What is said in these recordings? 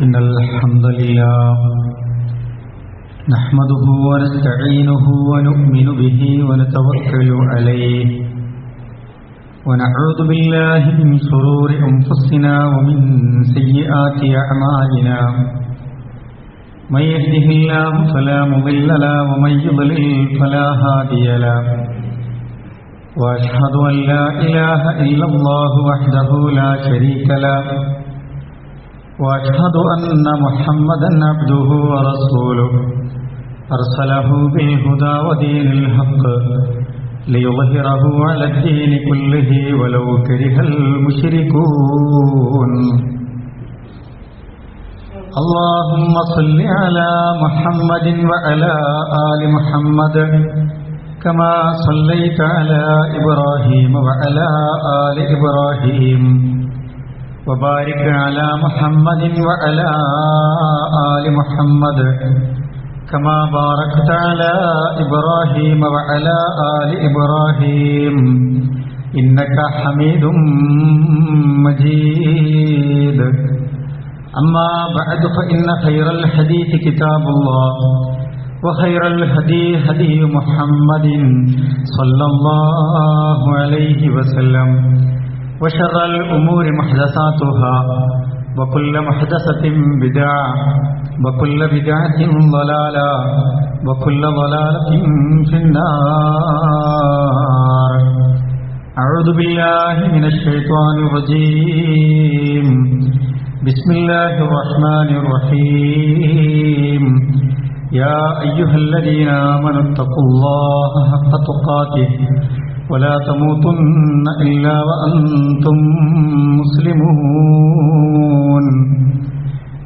إن الحمد لله نحمده ونستعينه ونؤمن به ونتوكل عليه ونعوذ بالله من شرور أنفسنا ومن سيئات أعمالنا من يهده الله فلا مضل له ومن يضلل فلا هادي له وأشهد أن لا إله إلا الله وحده لا شريك له وأشهد أن محمدا عبده ورسوله أرسله بالهدى ودين الحق ليظهره على الدين كله ولو كره المشركون اللهم صل على محمد وعلى آل محمد كما صليت على إبراهيم وعلى آل إبراهيم وبارك على محمد وعلى آل محمد كما باركت على إبراهيم وعلى آل إبراهيم إنك حميد مجيد أما بعد فإن خير الحديث كتاب الله وخير الهدي هدي محمد صلى الله عليه وسلم وشر الأمور محدثاتها وكل محدثة بدعة وكل بدعة ضلالة وكل ضلالة في النار أعوذ بالله من الشيطان الرجيم بسم الله الرحمن الرحيم يا أيها الذين آمنوا اتقوا الله حق تقاته ولا تموتن إلا وأنتم مسلمون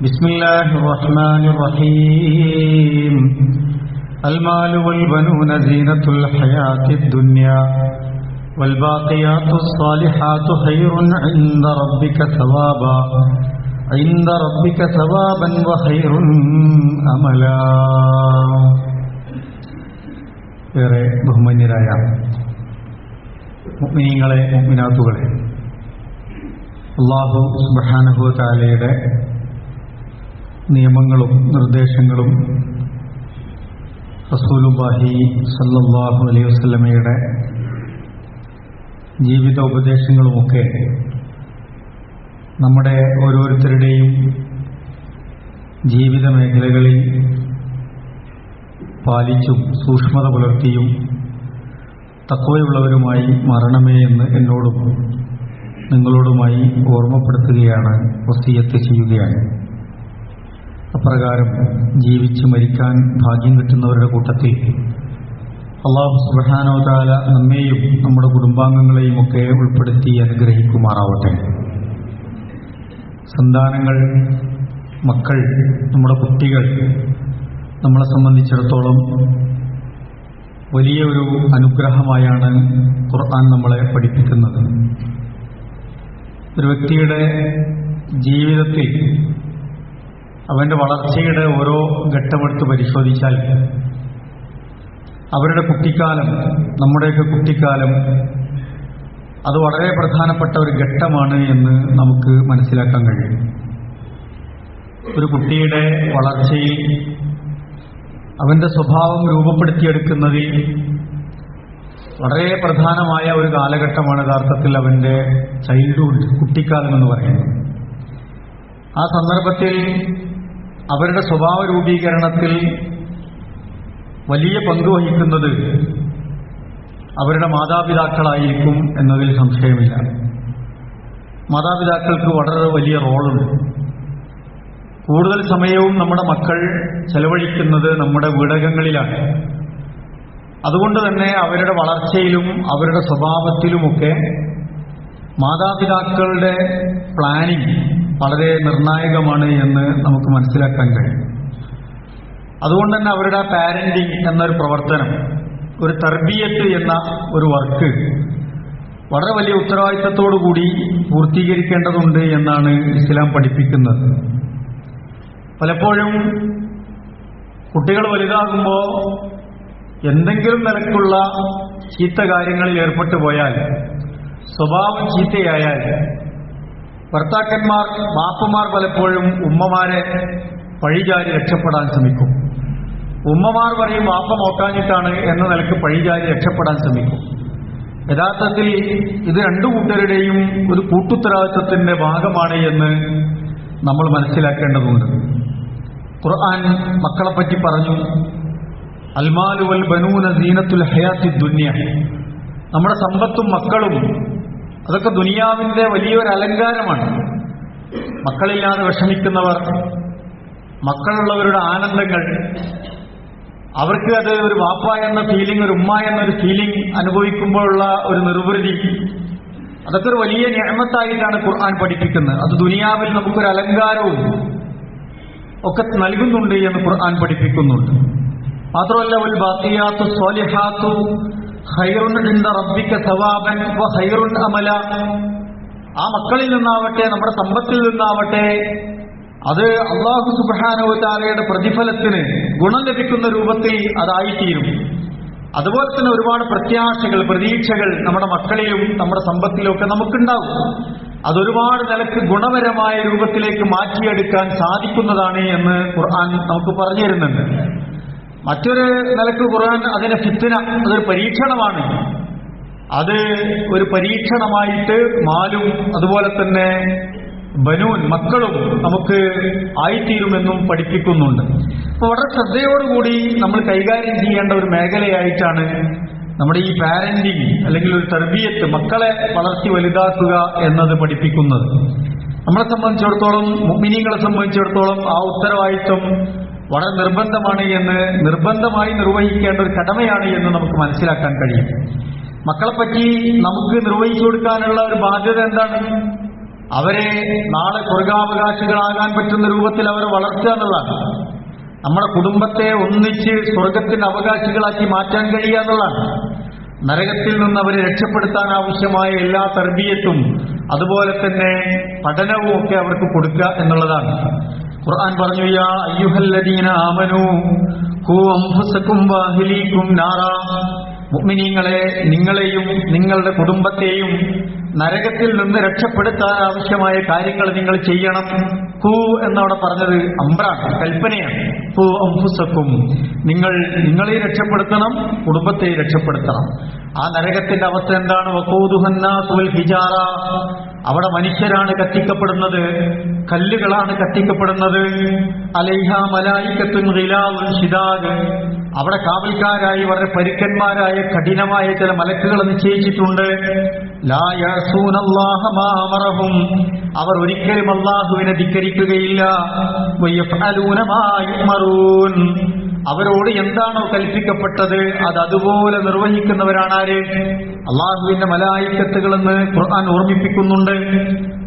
بسم الله الرحمن الرحيم المال والبنون زينة الحياة الدنيا والباقيات الصالحات خير عند ربك ثوابا وخير أملا. ഏറെ ബഹുമാന്യരായ മുഅ്മിനീങ്ങളെ മുഅ്മിനാത്തുകളെ, അല്ലാഹു സുബ്ഹാനഹു വ തആലയുടെ നിയമങ്ങളും നിർദ്ദേശങ്ങളും റസൂലുള്ളാഹി സ്വല്ലല്ലാഹു അലൈഹി വസല്ലമയുടെ ജീവിതോപദേശങ്ങളുമൊക്കെ നമ്മുടെ ഓരോരുത്തരുടെയും ജീവിത മേഖലകളിൽ പാലിച്ചും സൂക്ഷ്മത പുലർത്തിയും തഖ്വയുള്ളവരുമായി മരണമേ എന്ന് എന്നോടും നിങ്ങളോടുമായി ഓർമ്മപ്പെടുത്തുകയാണ്, വസിയ്യത്ത് ചെയ്യുകയാണ്. അപ്രകാരം ജീവിച്ച് മരിക്കാൻ ഭാഗ്യം കിട്ടുന്നവരുടെ കൂട്ടത്തിൽ അല്ലാഹു സുബ്ഹാനഹു വ തആല നമ്മെയും നമ്മുടെ കുടുംബാംഗങ്ങളെയും ഒക്കെ ഉൾപ്പെടുത്തി അനുഗ്രഹിക്കുമാറാവട്ടെ. സന്താനങ്ങൾ, മക്കൾ, നമ്മുടെ കുട്ടികൾ നമ്മളെ സംബന്ധിച്ചിടത്തോളം വലിയ ഒരു അനുഗ്രഹമായാണ് ഖുർആൻ നമ്മളെ പഠിപ്പിക്കുന്നത്. ഒരു വ്യക്തിയുടെ ജീവിതത്തിൽ അവൻ്റെ വളർച്ചയുടെ ഓരോ ഘട്ടമെടുത്ത് പരിശോധിച്ചാൽ അവരുടെ കുട്ടിക്കാലം, നമ്മുടെയൊക്കെ കുട്ടിക്കാലം, അത് വളരെ പ്രധാനപ്പെട്ട ഒരു ഘട്ടമാണ് എന്ന് നമുക്ക് മനസ്സിലാക്കാൻ കഴിയും. ഒരു കുട്ടിയുടെ വളർച്ചയിൽ അവൻ്റെ സ്വഭാവം രൂപപ്പെടുത്തിയെടുക്കുന്നതിൽ വളരെ പ്രധാനമായ ഒരു കാലഘട്ടമാണ് യഥാർത്ഥത്തിൽ അവൻ്റെ ചൈൽഡ്ഹുഡ്, കുട്ടിക്കാലം എന്ന് പറയുന്നത്. ആ സന്ദർഭത്തിൽ അവരുടെ സ്വഭാവ രൂപീകരണത്തിൽ വലിയ പങ്ക് വഹിക്കുന്നത് അവരുടെ മാതാപിതാക്കളായിരിക്കും എന്നതിൽ സംശയമില്ല. മാതാപിതാക്കൾക്ക് വളരെ വലിയ റോളുണ്ട്. കൂടുതൽ സമയവും നമ്മുടെ മക്കൾ ചെലവഴിക്കുന്നത് നമ്മുടെ വീടകങ്ങളിലാണ്. അതുകൊണ്ട് തന്നെ അവരുടെ വളർച്ചയിലും അവരുടെ സ്വഭാവത്തിലുമൊക്കെ മാതാപിതാക്കളുടെ പ്ലാനിങ് വളരെ നിർണായകമാണ് എന്ന് നമുക്ക് മനസ്സിലാക്കാൻ കഴിയും. അതുകൊണ്ട് തന്നെ അവരുടെ പാരന്റിങ് എന്നൊരു പ്രവർത്തനം, ഒരു തർബിയത്ത് എന്ന ഒരു വർക്ക് വളരെ വലിയ ഉത്തരവാദിത്തത്തോടുകൂടി പൂർത്തീകരിക്കേണ്ടതുണ്ട് എന്നാണ് ഇസ്ലാം പഠിപ്പിക്കുന്നത്. പലപ്പോഴും കുട്ടികൾ വലുതാകുമ്പോൾ എന്തെങ്കിലും നിലക്കുള്ള ചീത്ത കാര്യങ്ങളിൽ ഏർപ്പെട്ടു പോയാൽ, സ്വഭാവം ചീത്തയായാൽ ഭർത്താക്കന്മാർ, ബാപ്പമാർ പലപ്പോഴും ഉമ്മമാരെ പഴിചാരി രക്ഷപ്പെടാൻ ശ്രമിക്കും. ഉമ്മമാർ പറയും ബാപ്പ നോക്കാഞ്ഞിട്ടാണ് എന്ന നിലക്ക് പഴിചാരി രക്ഷപ്പെടാൻ ശ്രമിക്കും. യഥാർത്ഥത്തിൽ ഇത് രണ്ടു കൂട്ടരുടെയും ഒരു കൂട്ടുത്തരവാദിത്വത്തിന്റെ ഭാഗമാണ് എന്ന് നമ്മൾ മനസ്സിലാക്കേണ്ടതുണ്ട്. ഖുർആൻ മക്കളെപ്പറ്റി പറഞ്ഞു, അൽമാലു വൽ ബനൂന സീനത്തുൽ ഹയാത്തി ദുനിയ. നമ്മുടെ സമ്പത്തും മക്കളും അതൊക്കെ ദുനിയാവിന്റെ വലിയൊരു അലങ്കാരമാണ്. മക്കളില്ലാതെ വിഷമിക്കുന്നവർ, മക്കളുള്ളവരുടെ ആനന്ദങ്ങൾ, അവർക്ക് അത് ഒരു വാപ്പ എന്ന ഫീലിംഗ്, ഒരു ഉമ്മ എന്നൊരു ഫീലിംഗ് അനുഭവിക്കുമ്പോഴുള്ള ഒരു നിർവൃതി, അതൊക്കെ ഒരു വലിയ നിഅമത്തായിട്ടാണ് ഖുർആൻ പഠിപ്പിക്കുന്നത്. അത് ദുനിയാവിൽ നമുക്കൊരു അലങ്കാരവും ഒക്കെ നൽകുന്നുണ്ട് എന്ന് ഖുർആൻ പഠിപ്പിക്കുന്നുണ്ട്. മാത്രമല്ല, വൽ ബാഖിയാത്തു സ്വാലിഹാത്തു ഖൈറുൻ ഇൻദ റബ്ബിക സവാബൻ വ ഖൈറുൻ അമല. ആ മക്കളിൽ നിന്നാവട്ടെ, നമ്മുടെ സമ്പത്തിൽ നിന്നാവട്ടെ, അത് അല്ലാഹു സുബ്ഹാനഹു വ തആലയുടെ പ്രതിഫലത്തിന് ഗുണം ലഭിക്കുന്ന രൂപത്തിൽ അതായിത്തീരും. അതുപോലെ തന്നെ ഒരുപാട് പ്രത്യാശകൾ, പ്രതീക്ഷകൾ നമ്മുടെ മക്കളിലും നമ്മുടെ സമ്പത്തിലും ഒക്കെ നമുക്കുണ്ടാവും. അതൊരുപാട് നിലക്ക് ഗുണപരമായ രൂപത്തിലേക്ക് മാറ്റിയെടുക്കാൻ സാധിക്കുന്നതാണ് എന്ന് ഖുർആൻ നമുക്ക് പറഞ്ഞു തരുന്നുണ്ട്. മറ്റൊരു നിലക്ക് ഖുർആൻ അതിനെ ഫിത്ന, അതൊരു പരീക്ഷണമാണ്, അത് ഒരു പരീക്ഷണമായിട്ട് മാലും അതുപോലെ തന്നെ ബനൂൻ മക്കളും നമുക്ക് ആയിത്തീരുമെന്നും പഠിപ്പിക്കുന്നുണ്ട്. അപ്പോൾ വളരെ ശ്രദ്ധയോടുകൂടി നമ്മൾ കൈകാര്യം ചെയ്യേണ്ട ഒരു മേഖലയായിട്ടാണ് നമ്മുടെ ഈ പാരന്റിങ് അല്ലെങ്കിൽ ഒരു തർബിയത്ത്, മക്കളെ വളർത്തി വലുതാക്കുക എന്നത് പഠിപ്പിക്കുന്നത്. നമ്മളെ സംബന്ധിച്ചിടത്തോളം, മുഅ്മിനീങ്ങളെ സംബന്ധിച്ചിടത്തോളം ആ ഉത്തരവാദിത്വം വളരെ നിർബന്ധമാണ് എന്ന്, നിർബന്ധമായി നിർവഹിക്കേണ്ട ഒരു കടമയാണ് എന്ന് നമുക്ക് മനസ്സിലാക്കാൻ കഴിയും. മക്കളെപ്പറ്റി നമുക്ക് നിർവഹിച്ചു കൊടുക്കാനുള്ള ഒരു ബാധ്യത എന്താണ്? അവരെ നാളെ സ്വർഗാവകാശികളാകാൻ പറ്റുന്ന രൂപത്തിൽ അവരെ വളർത്തുക എന്നുള്ളതാണ്. നമ്മുടെ കുടുംബത്തെ ഒന്നിച്ച് സ്വർഗത്തിന്റെ അവകാശികളാക്കി മാറ്റാൻ കഴിയുക എന്നുള്ളതാണ്. നരകത്തിൽ നിന്ന് അവരെ രക്ഷപ്പെടുത്താൻ ആവശ്യമായ എല്ലാ തർബിയത്തും അതുപോലെ തന്നെ പഠനവും ഒക്കെ അവർക്ക് കൊടുക്കുക എന്നുള്ളതാണ്. ഖുർആൻ പറഞ്ഞു, യാ അയ്യുഹല്ലദീന ആമനൂ ഖൂ അൻഫുസകും വഅഹ്ലീകും നാറാ. മുഅ്മിനീങ്ങളെ, നിങ്ങളെയും നിങ്ങളുടെ കുടുംബത്തെയും നരകത്തിൽ നിന്ന് രക്ഷപ്പെടുത്താൻ ആവശ്യമായ കാര്യങ്ങൾ നിങ്ങൾ ചെയ്യണം. ഖൂ എന്നവിടെ പറഞ്ഞത് അംറാണ്, കൽപ്പനയാണ്. ഖൂ അൻഫുസകും, നിങ്ങളെ രക്ഷപ്പെടുത്തണം, കുടുംബത്തെ രക്ഷപ്പെടുത്തണം. ആ നരകത്തിന്റെ അവസ്ഥ എന്താണ്? വഖൂദുഹന്നാസു വൽ ഹിജാറ. അവിടെ മനുഷ്യരാണ് കത്തിക്കപ്പെടുന്നത്, കല്ലുകളാണ് കത്തിക്കപ്പെടുന്നത്. അലൈഹാ മലായികത്തുൻ ഗിലാദുൻ ശിദാദ്. അവിടെ കാവൽക്കാരായി വളരെ പരുക്കന്മാരായ കഠിനമായ ചില മലക്കുകൾ നിശ്ചയിച്ചിട്ടുണ്ട്. ലാ യഅസൂനല്ലാഹ മാ അമറഹും. അവർ ഒരിക്കലും അല്ലാഹുവിനെ ധിക്കരിക്കുകയില്ല. വയഫഅലൂന മാ യുമറൂൻ. അവരോട് എന്താണോ കൽപ്പിക്കപ്പെട്ടത് അത് അതുപോലെ നിർവഹിക്കുന്നവരാണ് ആര്? അള്ളാഹുവിന്റെ മലായിക്കത്തുകളെന്ന് ഖുർആൻ ഓർമ്മിപ്പിക്കുന്നുണ്ട്.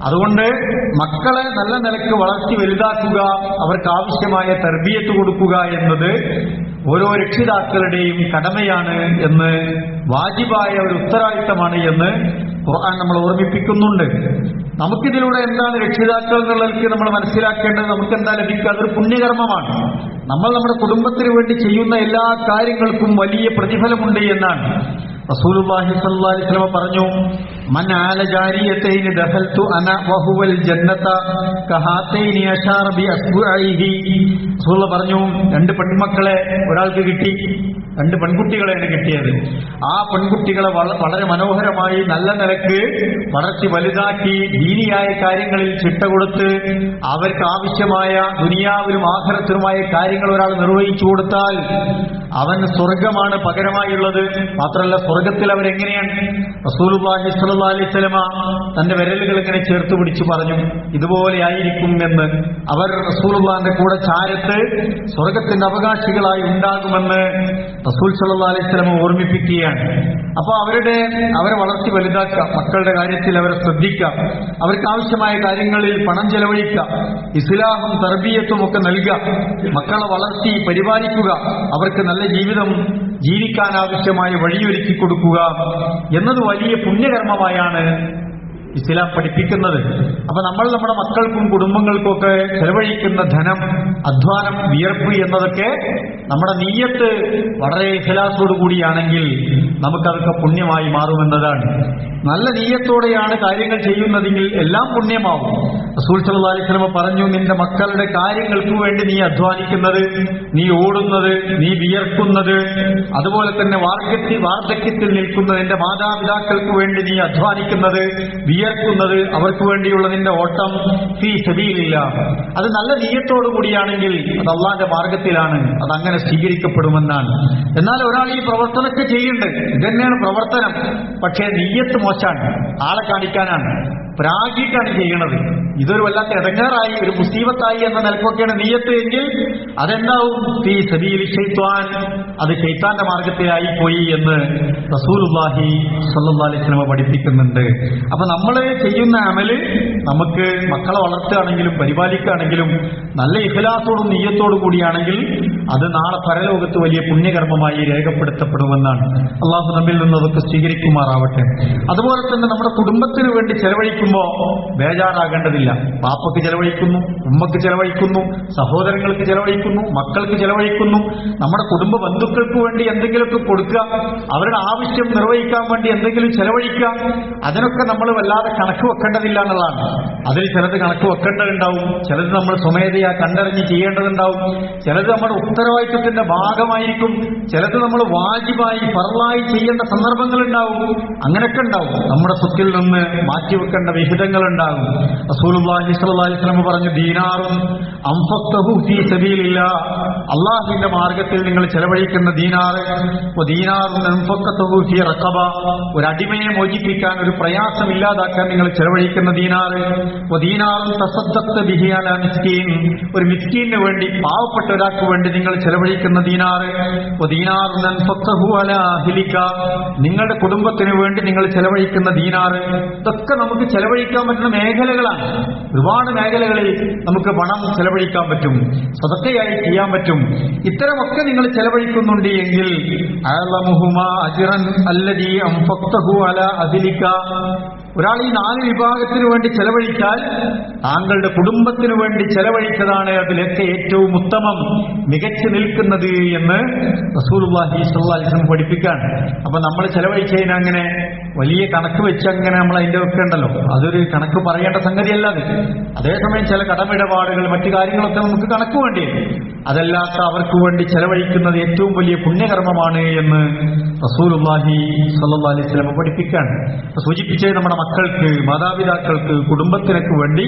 അതുകൊണ്ട് മക്കളെ നല്ല നിലക്ക് വളർത്തി വലുതാക്കുക, അവർക്ക് ആവശ്യമായ തർബിയത്ത് കൊടുക്കുക എന്നത് ഓരോ രക്ഷിതാക്കളുടെയും കടമയാണ് എന്ന്, വാജിബായ ഒരു ഉത്തരവാദിത്തമാണ് എന്ന് ഖുർആൻ നമ്മൾ ഓർമ്മിപ്പിക്കുന്നുണ്ട്. നമുക്കിതിലൂടെ എന്താണ് രക്ഷിതാക്കൾ എന്നുള്ളതിൽ നമ്മൾ മനസ്സിലാക്കേണ്ടത്? നമുക്ക് എന്താ ലഭിക്കുക? അതൊരു പുണ്യകർമ്മമാണ്. നമ്മൾ നമ്മുടെ കുടുംബത്തിന് വേണ്ടി ചെയ്യുന്ന എല്ലാ കാര്യങ്ങൾക്കും വലിയ പ്രതിഫലമുണ്ട് എന്നാണ് റസൂലുള്ളാഹി സ്വല്ലല്ലാഹി അലൈഹി വസല്ലം പറഞ്ഞു, മൻ ആല ജാരിയതൈനി ദഖൽതു അന വഹുവൽ ജന്നത കഹാതൈനി അശാറ ബി അസ്ബുഇഹി. റസൂലുള്ള പറഞ്ഞു, രണ്ട് പെൺമക്കളെ ഒരാൾക്ക് കിട്ടി, രണ്ട് പെൺകുട്ടികളെയാണ് കിട്ടിയത്. ആ പെൺകുട്ടികളെ വളരെ മനോഹരമായി നല്ല നിലക്ക് വളർത്തി വലുതാക്കി ദീനിയായ കാര്യങ്ങളിൽ ചിട്ട കൊടുത്ത് അവർക്ക് ആവശ്യമായ ദുനിയാവിലും ആഖിറത്തിലുമായ കാര്യങ്ങൾ ഒരാൾ നിർവഹിച്ചു കൊടുത്താൽ അവൻ സ്വർഗമാണ് പകരമായുള്ളത്. മാത്രമല്ല, സ്വർഗത്തിൽ അവരെങ്ങനെയാണ്? റസൂലുള്ളാഹി സ്വല്ലല്ലാഹി അലൈഹി വസല്ലമ തന്റെ വിരലുകൾ ഇങ്ങനെ ചേർത്ത് പിടിച്ചു പറഞ്ഞു, ഇതുപോലെ ആയിരിക്കും എന്ന്. അവർ റസൂലുള്ളാഹിന്റെ കൂടെ ചാരത്ത് സ്വർഗത്തിന്റെ അവകാശികളായി ഉണ്ടാകുമെന്ന് റസൂൽ സ്വല്ലല്ലാഹി അലൈഹി വസല്ലമ ഓർമ്മിപ്പിക്കുകയാണ്. അപ്പോൾ അവരെ വളർത്തി വലുതാക്കുക, മക്കളുടെ കാര്യത്തിൽ അവരെ ശ്രദ്ധിക്കുക, അവർക്ക് ആവശ്യമായ കാര്യങ്ങളിൽ പണം ചെലവഴിക്കുക, ഇസ്ലാമും തർബിയത്തും ഒക്കെ നൽകുക, മക്കളെ വളർത്തി പരിപാലിക്കുക, അവർക്ക് നല്ല ജീവിതം ജീവിക്കാൻ ആവശ്യമായ വഴിയൊരുക്കി കൊടുക്കുക എന്നത് വലിയ പുണ്യകർമ്മമായാണ് ഇസ്ലാം പഠിപ്പിക്കുന്നത്. അപ്പൊ നമ്മൾ നമ്മുടെ മക്കൾക്കും കുടുംബങ്ങൾക്കും ഒക്കെ ചെലവഴിക്കുന്ന ധനം, അധ്വാനം, വിയർപ്പ് എന്നതൊക്കെ നമ്മുടെ നീയത്ത് വളരെ ഇഖ്ലാസോടു കൂടിയാണെങ്കിൽ നമുക്കതൊക്കെ പുണ്യമായി മാറുമെന്നതാണ്. നല്ല നീയത്തോടെയാണ് കാര്യങ്ങൾ ചെയ്യുന്നതെങ്കിൽ എല്ലാം പുണ്യമാവും. റസൂൽ സല്ലല്ലാഹു അലൈഹി വസല്ലം പറഞ്ഞു, നിന്റെ മക്കളുടെ കാര്യങ്ങൾക്ക് വേണ്ടി നീ അധ്വാനിക്കുന്നത്, നീ ഓടുന്നത്, നീ വിയർക്കുന്നത്, അതുപോലെ തന്നെ വാർദ്ധക്യത്തിൽ നിൽക്കുന്ന നിന്റെ മാതാപിതാക്കൾക്ക് വേണ്ടി നീ അധ്വാനിക്കുന്നത്, വിയർക്കുന്നത്, അവർക്ക് വേണ്ടിയുള്ള നിന്റെ ഓട്ടം ഫീ സബീലില്ലാഹ്, അത് നല്ല നീയത്തോടു കൂടിയാണെങ്കിൽ അത് അള്ളാന്റെ മാർഗത്തിലാണ്, അതങ്ങനെ സ്വീകരിക്കപ്പെടുമെന്നാണ്. എന്നാൽ ഒരാൾ ഈ പ്രവർത്തനമൊക്കെ ചെയ്യുന്നുണ്ട്, ഇതന്നെയാണ് പ്രവർത്തനം, പക്ഷേ നീയത്ത് മോശാണ്, ആളെ കാണിക്കാനാണ്, പ്രാഗിട്ടാണ് ചെയ്യണത്. ഇതൊരു വല്ലാത്ത ഇടങ്ങേറായി, ഒരു മുസീബത്തായി എന്ന നിലക്കൊക്കെയാണ് നീയത്ത് എങ്കിൽ അതെന്താവും? ഫീ സബീലി ശൈത്വാൻ, അത് ശൈത്താന്റെ മാർഗത്തിലായി പോയി എന്ന് റസൂലുള്ളാഹി സ്വല്ലല്ലാഹു അലൈഹി വസല്ലം പഠിപ്പിക്കുന്നുണ്ട്. അപ്പൊ നമ്മൾ ചെയ്യുന്ന അമല് നമുക്ക് മക്കളെ വളർത്തുകയാണെങ്കിലും പരിപാലിക്കുകയാണെങ്കിലും നല്ല ഇഖ്ലാസോടും നീയത്തോടു കൂടിയാണെങ്കിൽ അത് നാളെ പരലോകത്ത് വലിയ പുണ്യകർമ്മമായി രേഖപ്പെടുത്തപ്പെടുമെന്നാണ്. അള്ളാഹു നമ്മിൽ നിന്ന് അതൊക്കെ സ്വീകരിക്കുമാറാവട്ടെ. അതുപോലെ തന്നെ നമ്മുടെ കുടുംബത്തിന് വേണ്ടി ചെലവഴിക്കുമ്പോൾ ബേജാറാകേണ്ടതില്ല. പാപ്പക്ക് ചെലവഴിക്കുന്നു, ഉമ്മക്ക് ചെലവഴിക്കുന്നു, സഹോദരങ്ങൾക്ക് ചെലവഴിക്കുന്നു, മക്കൾക്ക് ചെലവഴിക്കുന്നു, നമ്മുടെ കുടുംബ ബന്ധുക്കൾക്ക് വേണ്ടി എന്തെങ്കിലുമൊക്കെ കൊടുക്കുക, അവരുടെ ആവശ്യം നിർവഹിക്കാൻ വേണ്ടി എന്തെങ്കിലും ചെലവഴിക്കുക, അതിനൊക്കെ നമ്മൾ വല്ലാതെ കണക്ക് വെക്കേണ്ടതില്ല എന്നുള്ളതാണ്. അതിൽ ചിലത് കണക്ക് വെക്കേണ്ടതുണ്ടാവും, ചിലത് നമ്മൾ സ്വമേധയാ കണ്ടറിഞ്ഞ് ചെയ്യേണ്ടതുണ്ടാവും, ചിലത് നമ്മുടെ ഉത്തരവാദിത്വത്തിന്റെ ഭാഗമായിരിക്കും, ചിലത് നമ്മൾ വാജിബായി ഫർളായി ചെയ്യേണ്ട സന്ദർഭങ്ങളുണ്ടാവും. അങ്ങനെയൊക്കെ ഉണ്ടാവും. നമ്മുടെ സ്വത്തിൽ നിന്ന് മാറ്റിവെക്കേണ്ട വിഹിതങ്ങളുണ്ടാകും. റസൂലുള്ളാഹി സ്വല്ലല്ലാഹു അലൈഹി വസല്ലം പറഞ്ഞു, ദീനാറുൻ അൻഫഖ്തഹു ഫീ സബീലില്ലാഹ്, അല്ലാഹുവിന്റെ മാർഗത്തിൽ നിങ്ങൾ ചെലവഴിക്കുന്ന ദീനാറ്, ദീനാറുൻ അൻഫഖ്തഹു ഫീ റഖബ, ഒരു അടിമയെ മോചിപ്പിക്കാൻ, ഒരു പ്രയാസം ഇല്ലാതാക്കാൻ നിങ്ങൾ ചെലവഴിക്കുന്ന ദീനാറ്, ദീനാറുൻ തസദ്ദഖ്ത ബിഹി അലാ മിസ്കീൻ, ഒരു മിസ്കീനു വേണ്ടി, പാവപ്പെട്ട ഒരാൾക്ക് വേണ്ടി നിങ്ങൾ ചെലവഴിക്കുന്ന ദീനാറ്, ദീനാറുൻ അൻഫഖ്തഹു അലാ അഹ്ലിക, നിങ്ങളുടെ കുടുംബത്തിന് വേണ്ടി നിങ്ങൾ ചെലവഴിക്കുന്ന ദീനാറ്. ഇതൊക്കെ നമുക്ക് ചെലവഴിക്കാൻ പറ്റുന്ന മേഖലകളാണ്. ഒരുപാട് മേഖലകളിൽ നമുക്ക് പണം ചെലവഴിക്കാൻ പറ്റും, സദഖയായി ചെയ്യാൻ പറ്റും. ഇത്തരമൊക്കെ നിങ്ങൾ ചെലവഴിക്കുന്നുണ്ട് എങ്കിൽ അഅ്ലമുഹുമാ അജ്റൻ അല്ലദീ അൻഫഖ്തഹു അലാ അഹ്ലിക, ഒരാൾ ഈ 4 വിഭാഗത്തിനു വേണ്ടി ചെലവഴിച്ചാൽ താങ്കളുടെ കുടുംബത്തിനു വേണ്ടി ചെലവഴിച്ചതാണ് അതിലൊക്കെ ഏറ്റവും ഉത്തമം, മികച്ചു നിൽക്കുന്നത് എന്ന് റസൂലുള്ളാഹി സ്വല്ലല്ലാഹു അലൈഹി വസല്ലം പഠിപ്പിക്കാണ്. അപ്പൊ നമ്മൾ ചെലവഴിച്ചതിന് അങ്ങനെ വലിയ കണക്ക് വെച്ച് അങ്ങനെ നമ്മൾ അതിന്റെ ഒക്കെ ഉണ്ടല്ലോ, അതൊരു കണക്ക് പറയേണ്ട സംഗതിയല്ല അത്. അതേസമയം ചില കടമിടപാടുകൾ, മറ്റു കാര്യങ്ങളൊക്കെ നമുക്ക് കണക്ക് വേണ്ടി, അതല്ലാത്ത അവർക്ക് വേണ്ടി ചെലവഴിക്കുന്നത് ഏറ്റവും വലിയ പുണ്യകർമ്മമാണ് എന്ന് റസൂലുള്ളാഹി സ്വല്ലല്ലാഹു അലൈഹി വസല്ലം പഠിപ്പിക്കാണ്. സൂചിപ്പിച്ചത് നമ്മുടെ മക്കൾക്ക്, മാതാപിതാക്കൾക്ക്, കുടുംബത്തിനൊക്കെ വേണ്ടി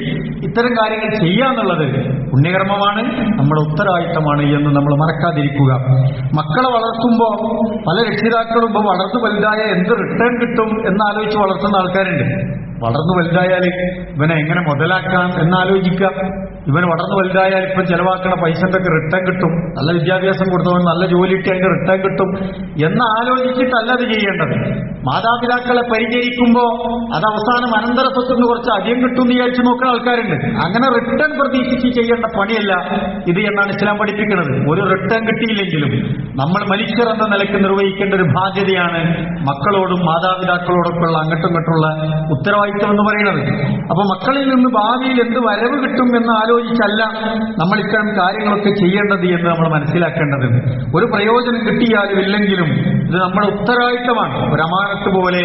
ഇത്തരം കാര്യങ്ങൾ ചെയ്യാന്നുള്ളത് പുണ്യകർമ്മമാണ്, നമ്മുടെ ഉത്തരവാദിത്തമാണ് എന്ന് നമ്മൾ മറക്കാതിരിക്കുക. മക്കളെ വളർത്തുമ്പോൾ പല രക്ഷിതാക്കളും ഇപ്പോൾ വളർന്നു വലുതായ എന്ത് റിട്ടേൺ കിട്ടും എന്നാലോചിച്ച് വളർത്തുന്ന ആൾക്കാരുണ്ട്. വളർന്നു വലുതായാൽ ഇവനെ എങ്ങനെ മുതലാക്കാം എന്നാലോചിക്കുക. ഇവൻ വളർന്നു വലുതായാൽ ഇപ്പം ചെലവാക്കുന്ന പൈസന്റെ ഒക്കെ റിട്ടേൺ കിട്ടും, നല്ല വിദ്യാഭ്യാസം കൊടുത്തവൻ നല്ല ജോലി കിട്ടി അതിന്റെ റിട്ടേൺ കിട്ടും എന്ന് ആലോചിച്ചിട്ടല്ല അത് ചെയ്യേണ്ടത്. മാതാപിതാക്കളെ പരിചരിക്കുമ്പോൾ അത് അവസാനം അനന്തര സ്വത്തുനിന്ന് കുറച്ച് അധികം കിട്ടും എന്ന് വിചാരിച്ചു നോക്കുന്ന ആൾക്കാരുണ്ട്. അങ്ങനെ റിട്ടേൺ പ്രതീക്ഷിച്ച് ചെയ്യേണ്ട പണിയല്ല ഇത് എന്നാണ് ഇസ്ലാം പഠിപ്പിക്കുന്നത്. ഒരു റിട്ടേൺ കിട്ടിയില്ലെങ്കിലും നമ്മൾ മനുഷ്യർ എന്ന നിലയ്ക്ക് നിർവഹിക്കേണ്ട ഒരു ബാധ്യതയാണ് മക്കളോടും മാതാപിതാക്കളോടൊക്കെ ഉള്ള അങ്ങോട്ടും ഇങ്ങോട്ടുള്ള ഉത്തരവാദിത്വം എന്ന് പറയുന്നത്. അപ്പൊ മക്കളിൽ നിന്ന് ഭാവിയിൽ എന്ത് വരവ് കിട്ടും എന്ന് ആലോചിച്ചല്ല നമ്മൾ ഇത്തരം കാര്യങ്ങളൊക്കെ ചെയ്യേണ്ടത് എന്ന് നമ്മൾ മനസ്സിലാക്കേണ്ടത്. ഒരു പ്രയോജനം കിട്ടിയാലും ഇല്ലെങ്കിലും ഇത് നമ്മുടെ ഉത്തരവാദിത്തമാണ്, ഒരു അമാനത്ത് പോലെ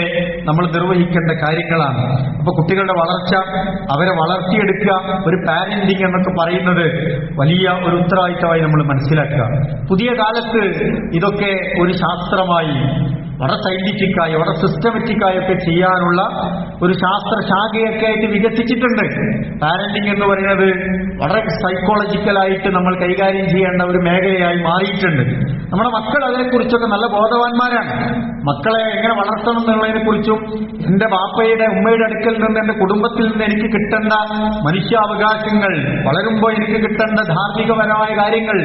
നമ്മൾ നിർവഹിക്കേണ്ട കാര്യങ്ങളാണ്. അപ്പൊ കുട്ടികളുടെ വളർച്ച, അവരെ വളർത്തിയെടുക്കുക, ഒരു പാരന്റിങ് എന്നൊക്കെ പറയുന്നത് വലിയ ഒരു ഉത്തരവാദിത്തമായി നമ്മൾ മനസ്സിലാക്കുക. പുതിയ കാലത്ത് ഇതൊക്കെ ഒരു ശാസ്ത്രമായി, വളരെ സയന്റിഫിക്കായി, വളരെ സിസ്റ്റമാറ്റിക്കായി ഒക്കെ ചെയ്യാനുള്ള ഒരു ശാസ്ത്ര ശാഖയൊക്കെ ആയിട്ട് വികസിച്ചിട്ടുണ്ട്. പാരന്റിങ് എന്ന് പറയുന്നത് വളരെ സൈക്കോളജിക്കലായിട്ട് നമ്മൾ കൈകാര്യം ചെയ്യേണ്ട ഒരു മേഖലയായി മാറിയിട്ടുണ്ട്. നമ്മുടെ മക്കൾ അതിനെക്കുറിച്ചൊക്കെ നല്ല ബോധവാന്മാരാണ്. മക്കളെ എങ്ങനെ വളർത്തണം എന്നുള്ളതിനെ കുറിച്ചും, എന്റെ ബാപ്പയുടെ ഉമ്മയുടെ അടുക്കൽ നിന്ന്, എന്റെ കുടുംബത്തിൽ നിന്ന് എനിക്ക് കിട്ടേണ്ട മനുഷ്യാവകാശങ്ങൾ, വളരുമ്പോൾ എനിക്ക് കിട്ടേണ്ട ധാർമ്മികപരമായ കാര്യങ്ങൾ,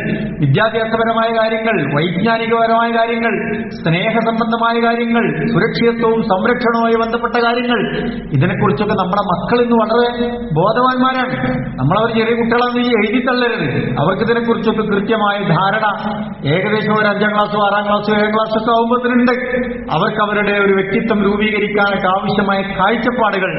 വിദ്യാഭ്യാസപരമായ കാര്യങ്ങൾ, വൈജ്ഞാനികപരമായ കാര്യങ്ങൾ, സ്നേഹസംബന്ധമായ കാര്യങ്ങൾ, സുരക്ഷിതത്വവും സംരക്ഷണവുമായി ബന്ധപ്പെട്ട കാര്യങ്ങൾ, ഇതിനെക്കുറിച്ചൊക്കെ നമ്മുടെ മക്കൾ ഇന്ന് വളരെ ബോധവാന്മാരാണ്. നമ്മളവർ ചെറിയ കുട്ടികളാണെന്ന് എഴുതി തള്ളരുത്. അവർക്ക് ഇതിനെക്കുറിച്ചൊക്കെ കൃത്യമായ ധാരണ ഏകദേശം ഒരു 5ാം ക്ലാസ്സോ 6ാം ക്ലാസ്സോ 7ാം ക്ലാസ്സോ ഒക്കെ ആകുമ്പോഴത്തേനുണ്ട്. അവർക്ക് അവരുടെ ഒരു വ്യക്തിത്വം രൂപീകരിക്കാനൊക്കെ ആവശ്യമായ കാഴ്ചപ്പാടുകൾ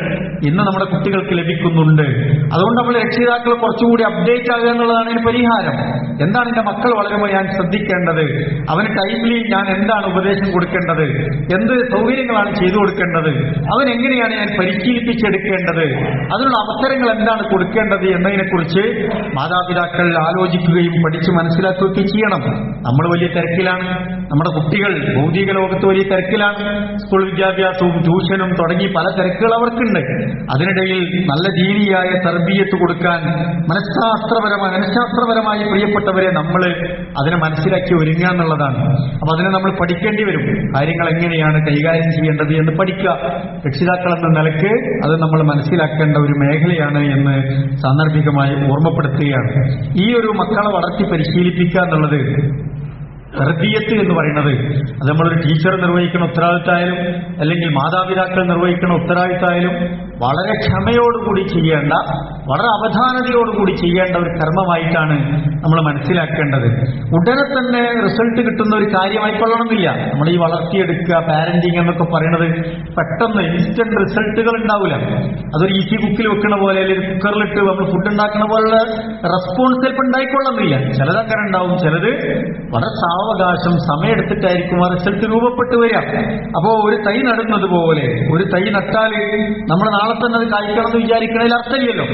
ഇന്ന് നമ്മുടെ കുട്ടികൾക്ക് ലഭിക്കുന്നുണ്ട്. അതുകൊണ്ട് നമ്മൾ രക്ഷിതാക്കൾ കുറച്ചുകൂടി അപ്ഡേറ്റ് ആകുക എന്നുള്ളതാണ് ഇതിന് പരിഹാരം. എന്താണ് എന്റെ മക്കൾ വളരുമ്പോൾ ഞാൻ ശ്രദ്ധിക്കേണ്ടത്, അവന് ടൈംലി ഞാൻ എന്താണ് ഉപദേശം കൊടുക്കേണ്ടത്, എന്ത് സൗകര്യങ്ങളാണ് ചെയ്തു കൊടുക്കേണ്ടത്, അവൻ എങ്ങനെയാണ് ഞാൻ പരിശീലിപ്പിച്ചെടുക്കേണ്ടത്, അതിനുള്ള അവസരങ്ങൾ എന്താണ് കൊടുക്കേണ്ടത് എന്നതിനെക്കുറിച്ച് മാതാപിതാക്കൾ ആലോചിക്കുകയും പഠിച്ച് മനസ്സിലാക്കുകയൊക്കെ ചെയ്യണം. നമ്മൾ വലിയ തിരക്കിലാണ്, നമ്മുടെ കുട്ടികൾ ഭൗതിക ലോകത്ത് വലിയ തിരക്കിലാണ്, സ്കൂൾ വിദ്യാഭ്യാസവും ട്യൂഷനും തുടങ്ങി പല തിരക്കുകൾ അവർക്കുണ്ട്. അതിനിടയിൽ നല്ല ദീനിയായ തർബിയത്ത് കൊടുക്കാൻ മനഃശാസ്ത്രപരമായി പ്രിയപ്പെട്ടവരെ നമ്മൾ അതിനെ മനസ്സിലാക്കി ഒരുങ്ങുക എന്നുള്ളതാണ്. അപ്പൊ അതിനെ നമ്മൾ പഠിക്കേണ്ടി വരും. കാര്യങ്ങൾ എങ്ങനെയാണ് കൈകാര്യം ചെയ്യേണ്ടത് എന്ന് പഠിക്കുക. രക്ഷിതാക്കൾ എന്ന നിലയ്ക്ക് അത് നമ്മൾ മനസ്സിലാക്കേണ്ട ഒരു മേഖലയാണ് എന്ന് സാന്ദർഭികമായി ഓർമ്മപ്പെടുത്തുകയാണ്. ഈ ഒരു മക്കളെ വളർത്തി പരിശീലിപ്പിക്കുക എന്നുള്ളത്, തർബിയത്ത് എന്ന് പറയുന്നത്, അത് നമ്മളൊരു ടീച്ചർ നിർവഹിക്കുന്ന ഉത്തരവാദിത്തമായാലും അല്ലെങ്കിൽ മാതാപിതാക്കൾ നിർവഹിക്കുന്ന ഉത്തരവാദിത്തമായാലും വളരെ ക്ഷമയോടുകൂടി ചെയ്യേണ്ട, വളരെ അവധാനതയോടുകൂടി ചെയ്യേണ്ട ഒരു കർമ്മമായിട്ടാണ് നമ്മൾ മനസ്സിലാക്കേണ്ടത്. ഉടനെ തന്നെ റിസൾട്ട് കിട്ടുന്ന ഒരു കാര്യമായിക്കൊള്ളണമെന്നില്ല. നമ്മൾ ഈ വളർത്തിയെടുക്കുക, പാരന്റിങ് എന്നൊക്കെ പറയുന്നത് പെട്ടെന്ന് ഇൻസ്റ്റന്റ് റിസൾട്ടുകൾ ഉണ്ടാവില്ല. അതൊരു ഈസി കുക്കിൽ വെക്കണ പോലെ അല്ലെങ്കിൽ കുക്കറിലിട്ട് നമ്മൾ ഫുഡ് ഉണ്ടാക്കുന്ന പോലുള്ള റെസ്പോൺസ് ചിലപ്പോൾ ഉണ്ടായിക്കൊള്ളുന്നില്ല. ചിലതങ്ങനെ ഉണ്ടാവും, ചിലത് വളരെ സാവകാശം സമയമെടുത്തിട്ടായിരിക്കും ആ റിസൾട്ട് രൂപപ്പെട്ടു വരിക. അപ്പോ ഒരു തൈ നടുന്നത് പോലെ, ഒരു തൈ നട്ടാൽ നമ്മൾ നാളെ തന്നെ അത് കായ്ക്കണം എന്ന് വിചാരിക്കണതിൽ അർത്ഥമില്ലല്ലോ.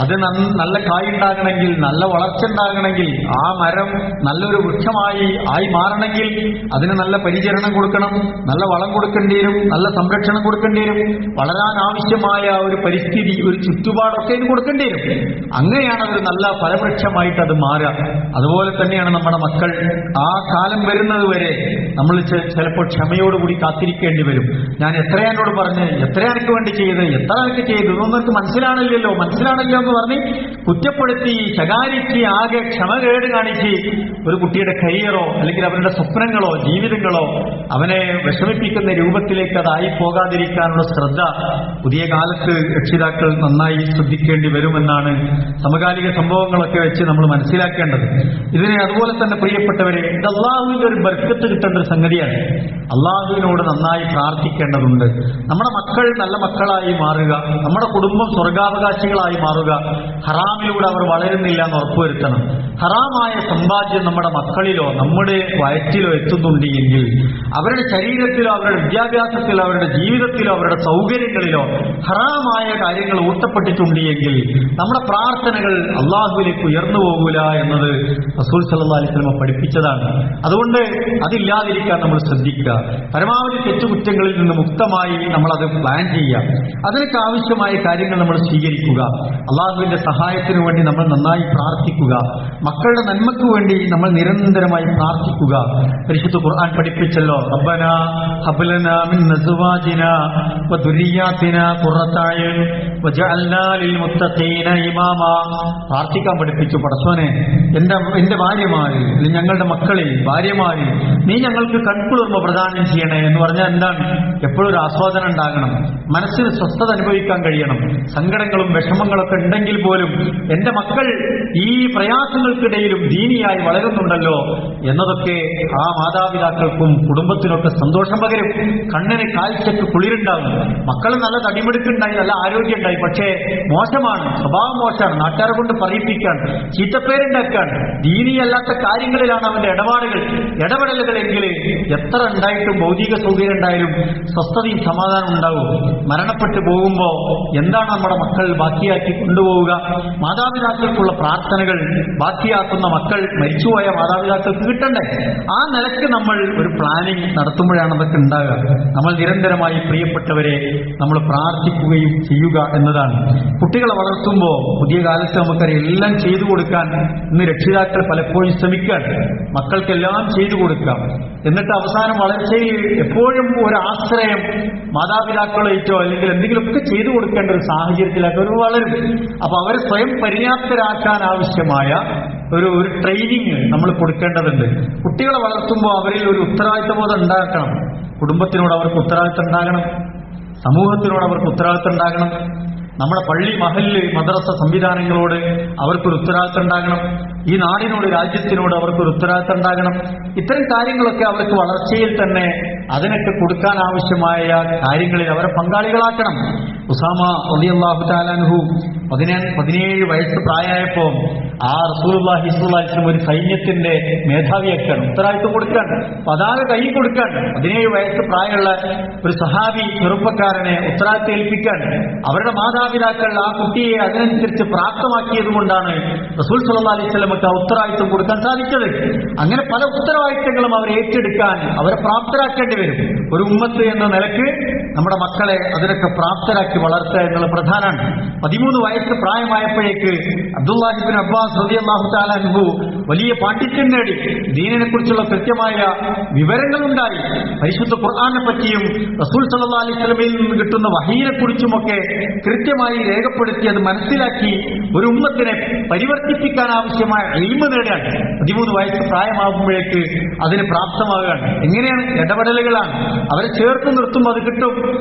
അത് നല്ല കായ് ഉണ്ടാകണമെങ്കിൽ, നല്ല വളർച്ച ഉണ്ടാകണമെങ്കിൽ, ആ മരം നല്ലൊരു വൃക്ഷമായി ആയി മാറണമെങ്കിൽ അതിന് നല്ല പരിചരണം കൊടുക്കണം, നല്ല വളം കൊടുക്കേണ്ടി വരും, നല്ല സംരക്ഷണം കൊടുക്കേണ്ടി വരും, വളരാൻ ആവശ്യമായ ഒരു പരിസ്ഥിതി, ഒരു ചുറ്റുപാടൊക്കെ ഇതിന് കൊടുക്കേണ്ടി വരും. അങ്ങനെയാണ് അതൊരു നല്ല ഫലവൃക്ഷമായിട്ട് അത് മാറുക. അതുപോലെ തന്നെയാണ് നമ്മുടെ മക്കൾ. ആ കാലം വരുന്നത് വരെ നമ്മൾ ചിലപ്പോൾ ക്ഷമയോടുകൂടി കാത്തിരിക്കേണ്ടി വരും. ഞാൻ എത്രയാനോട് പറഞ്ഞ്, എത്ര എനിക്ക് വേണ്ടി ചെയ്ത്, എത്ര എനിക്ക് ചെയ്തു, ഇതൊന്നും എനിക്ക് മനസ്സിലാണില്ലല്ലോ എന്ന് പറഞ്ഞ് കുറ്റപ്പെടുത്തി ശകാരിച്ച് ആകെ ക്ഷമകേട് കാണിച്ച് ഒരു കുട്ടിയുടെ കരിയറോ അല്ലെങ്കിൽ അവരുടെ സ്വപ്നങ്ങളോ ജീവിതങ്ങളോ അവനെ വിഷമിപ്പിക്കുന്ന രൂപത്തിലേക്ക് അതായി പോകാതിരിക്കാനുള്ള ശ്രദ്ധ പുതിയ കാലത്ത് രക്ഷിതാക്കൾ നന്നായി ശ്രദ്ധിക്കേണ്ടി വരുമെന്നാണ് സമകാലിക സംഭവങ്ങളൊക്കെ വെച്ച് നമ്മൾ മനസ്സിലാക്കേണ്ടത്. ഇതിനെ അതുപോലെ തന്നെ പ്രിയപ്പെട്ടവരെ, ഇത് അള്ളാഹുവിന്റെ ഒരു ബർക്കത്ത് കിട്ടേണ്ട ഒരു സംഗതിയാണ്. അള്ളാഹുവിനോട് നന്നായി പ്രാർത്ഥിക്കേണ്ടതുണ്ട്. നമ്മുടെ മക്കൾ നല്ല മക്കളായി മാറുക, നമ്മുടെ കുടുംബം സ്വർഗാവകാശികളായി മാറുക. ഹറാമിലൂടെ അവർ വളരുന്നില്ല എന്ന് ഉറപ്പുവരുത്തണം. ഹറാമായ സമ്പാദ്യം നമ്മുടെ മക്കളിലോ നമ്മുടെ വയറ്റിലോ എത്തുന്നുണ്ട് എങ്കിൽ, അവരുടെ ശരീരത്തിലോ അവരുടെ വിദ്യാഭ്യാസത്തിലോ അവരുടെ ജീവിതത്തിലോ അവരുടെ സൗകര്യങ്ങളിലോ ഹറാമായ കാര്യങ്ങൾ ഊട്ടപ്പെട്ടിട്ടുണ്ട് എങ്കിൽ നമ്മുടെ പ്രാർത്ഥനകൾ അള്ളാഹുവിലേക്ക് ഉയർന്നു പോകൂല എന്നത് റസൂൽ സല്ലല്ലാഹു അലൈഹി വസല്ലം പഠിപ്പിച്ചതാണ്. അതുകൊണ്ട് അതില്ലാതിരിക്കാൻ നമ്മൾ ശ്രദ്ധിക്കുക. പരമാവധി തെറ്റുകുറ്റങ്ങളിൽ നിന്ന് മുക്തമായി നമ്മൾ അത് പ്ലാൻ ചെയ്യുക. അതിനൊക്കെ ആവശ്യമായ കാര്യങ്ങൾ നമ്മൾ സ്വീകരിക്കുക. അള്ളാഹുവിന്റെ സഹായത്തിനു വേണ്ടി നമ്മൾ നന്നായി പ്രാർത്ഥിക്കുക. മക്കളുടെ നന്മയ്ക്ക് വേണ്ടി നമ്മൾ നിരന്തരമായി പ്രാർത്ഥിക്കുക. പരിശുദ്ധ ഖുർആൻ പഠിപ്പിച്ചല്ലോ, റബ്ബനാ ഹബ് ലനാ മിൻ അസ്വാജിനാ വദുരിയാതിനാ ഖുറത അയ്യുൻ വജഅൽനാ ലിൽ മുത്തഖീന ഇമാമാ. പ്രാർത്ഥിക്കാൻ പഠിപ്പിച്ചു. പടച്ചോനെ, എന്റെ ഭാര്യമാരിൽ, ഞങ്ങളുടെ മക്കളിൽ, ഭാര്യമാരിൽ നീ ഞങ്ങൾക്ക് കൺകുളിർമ പ്രദാനം ചെയ്യണേ എന്ന് പറഞ്ഞാൽ എന്താണ്? എപ്പോഴും ഒരു ആസ്വാദനം ഉണ്ടാകണം, മനസ്സിന് സ്വസ്ഥത അനുഭവിക്കാൻ കഴിയണം. സങ്കടങ്ങളും വിഷമങ്ങളൊക്കെ ഉണ്ടെങ്കിൽ പോലും എന്റെ മക്കൾ ഈ പ്രയാസങ്ങൾക്കിടയിലും ദീനിയായി വളരുന്നുണ്ടല്ലോ എന്നതൊക്കെ ആ മാതാപിതാക്കൾക്കും കുടുംബത്തിനൊക്കെ സന്തോഷം പകരും. കണ്ണിന് കാഴ്ചക്ക് കുളിരുണ്ടാകും. മക്കൾ നല്ല തടിമെടുക്കുണ്ടായി, നല്ല ആരോഗ്യം ഉണ്ടായി, പക്ഷേ മോശമാണ്, സ്വഭാവം മോശമാണ്, നാട്ടുകാരെ കൊണ്ട് പറയിപ്പിക്കാൻ, ചീത്തപ്പേരുണ്ടാക്കാൻ, ദീനിയല്ലാത്ത കാര്യങ്ങളിലാണ് അവന്റെ ഇടപെടലുകളെങ്കിൽ എത്ര ഉണ്ടായിട്ടും ഭൗതിക സൗകര്യം ഉണ്ടായാലും സ്വസ്ഥതയും സമാധാനം ഉണ്ടാവും. മരണപ്പെട്ടു പോകുമ്പോ എന്താണ് നമ്മുടെ മക്കൾ ബാക്കിയാക്കി കൊണ്ടുപോവുക? മാതാപിതാക്കൾക്കുള്ള പ്രാർത്ഥനകൾ ബാക്കിയാക്കുന്ന മക്കൾ മരിച്ചുപോയ മാതാപിതാക്കൾക്ക് കിട്ടണ്ടേ? ആ നിലയ്ക്ക് നമ്മൾ ഒരു പ്ലാനിങ് നടത്തുമ്പോഴാണ് അതൊക്കെ ഉണ്ടാകുക. നമ്മൾ നിരന്തരമായി പ്രിയപ്പെട്ടവരെ നമ്മൾ പ്രാർത്ഥിക്കുകയും ചെയ്യുക എന്നതാണ്. കുട്ടികളെ വളർത്തുമ്പോൾ പുതിയ കാലത്ത് നമുക്കറിയാം എല്ലാം ചെയ്തു കൊടുക്കാൻ ഇന്ന് രക്ഷിതാക്കൾ പലപ്പോഴും ശ്രമിക്കാൻ. മക്കൾക്കെല്ലാം ചെയ്തു കൊടുക്കാം, എന്നിട്ട് അവസാനം വളർച്ചയിൽ എപ്പോഴും ഒരു ആശ്രയം മാതാപിതാക്കളേറ്റോ അല്ലെങ്കിൽ എന്തെങ്കിലുമൊക്കെ ചെയ്തു കൊടുക്കേണ്ട ഒരു സാഹചര്യത്തിലൊക്കെ അവർ വളരും. അപ്പൊ അവരെ സ്വയം പര്യാപ്തരാക്കാൻ ആവശ്യമായ ഒരു ട്രെയിനിങ് നമ്മൾ കൊടുക്കേണ്ടതുണ്ട്. കുട്ടികളെ വളർത്തുമ്പോൾ അവരിൽ ഒരു ഉത്തരവാദിത്തബോധം ഉണ്ടാക്കണം. കുടുംബത്തിനോട് അവർക്ക് ഉത്തരവാദിത്തം ഉണ്ടാകണം, സമൂഹത്തിനോട് അവർക്ക് ഉത്തരവാദിത്തം ഉണ്ടാകണം, നമ്മുടെ പള്ളി, മഹല്ല്, മദ്രസ സംവിധാനങ്ങളോട് അവർക്കൊരു ഉത്തരവാദിത്തം ഉണ്ടാകണം, ഈ നാടിനോട്, രാജ്യത്തിനോട് അവർക്കൊരു ഉത്തരവാദിത്തം ഉണ്ടാകണം. ഇത്തരം കാര്യങ്ങളൊക്കെ അവർക്ക് വളർച്ചയിൽ തന്നെ അതിനൊക്കെ കൊടുക്കാൻ ആവശ്യമായ കാര്യങ്ങളിൽ അവരെ പങ്കാളികളാക്കണം. ഉസാമ റളിയല്ലാഹു തആല അൻഹു 17 വയസ്സ് പ്രായമായപ്പോ ആ റസൂലുള്ളാഹി സ്വല്ലല്ലാഹു അലൈഹി വസല്ലം ഒരു സൈന്യത്തിന്റെ മേധാവിയാക്കാണ്, ഉത്തരവാദിത്വം കൊടുക്കാൻ, പതാക കൈ കൊടുക്കാൻ 17 വയസ്സ് പ്രായമുള്ള ഒരു സഹാബി ചെറുപ്പക്കാരനെ ഉത്തരവാദിത്വം ഏൽപ്പിക്കാൻ അവരുടെ മാതാപിതാക്കൾ ആ കുട്ടിയെ അതിനനുസരിച്ച് പ്രാപ്തമാക്കിയത് കൊണ്ടാണ് റസൂൽ സ്വല്ലല്ലാഹു അലൈഹി വസല്ലമക്ക് ആ ഉത്തരവാദിത്വം കൊടുക്കാൻ സാധിച്ചത്. അങ്ങനെ പല ഉത്തരവാദിത്തങ്ങളും അവരെ ഏറ്റെടുക്കാൻ അവരെ പ്രാപ്തരാക്കേണ്ടി വരും. ഒരു ഉമ്മത്ത് എന്ന നിലക്ക് നമ്മുടെ മക്കളെ അതിനൊക്കെ പ്രാപ്തരാക്കി വളർത്തുക എന്നുള്ളത് പ്രധാനമാണ്. 13 വയസ്സ് പ്രായമായപ്പോഴേക്ക് അബ്ദുല്ലാഹി ഇബ്നു അബ്ബാസ് റളിയല്ലാഹു തആല അൻഹു വലിയ പാണ്ഡിത്യം നേടി, ദീനിനെ കുറിച്ചുള്ള കൃത്യമായ വിവരങ്ങൾ ഉണ്ടായി. പരിശുദ്ധ ഖുർആനെ പറ്റിയും റസൂൽ സല്ലല്ലാഹു അലൈഹി വസല്ലമയിൽ നിന്ന് കിട്ടുന്ന വഹീനെ കുറിച്ചുമൊക്കെ കൃത്യമായി രേഖപ്പെടുത്തി അത് മനസ്സിലാക്കി ഒരു ഉമ്മത്തിനെ പരിവർത്തിപ്പിക്കാൻ ആവശ്യമായ ഇൽമ് നേടാൻ 13 വയസ്സ് പ്രായമാകുമ്പോഴേക്ക് അതിന് പ്രാപ്തമാകുകയാണ്. എങ്ങനെയാണ്? ഇടപെടലുകളാണ്. അവരെ ചേർത്ത് നിർത്തുമ്പോൾ അത് കിട്ടും.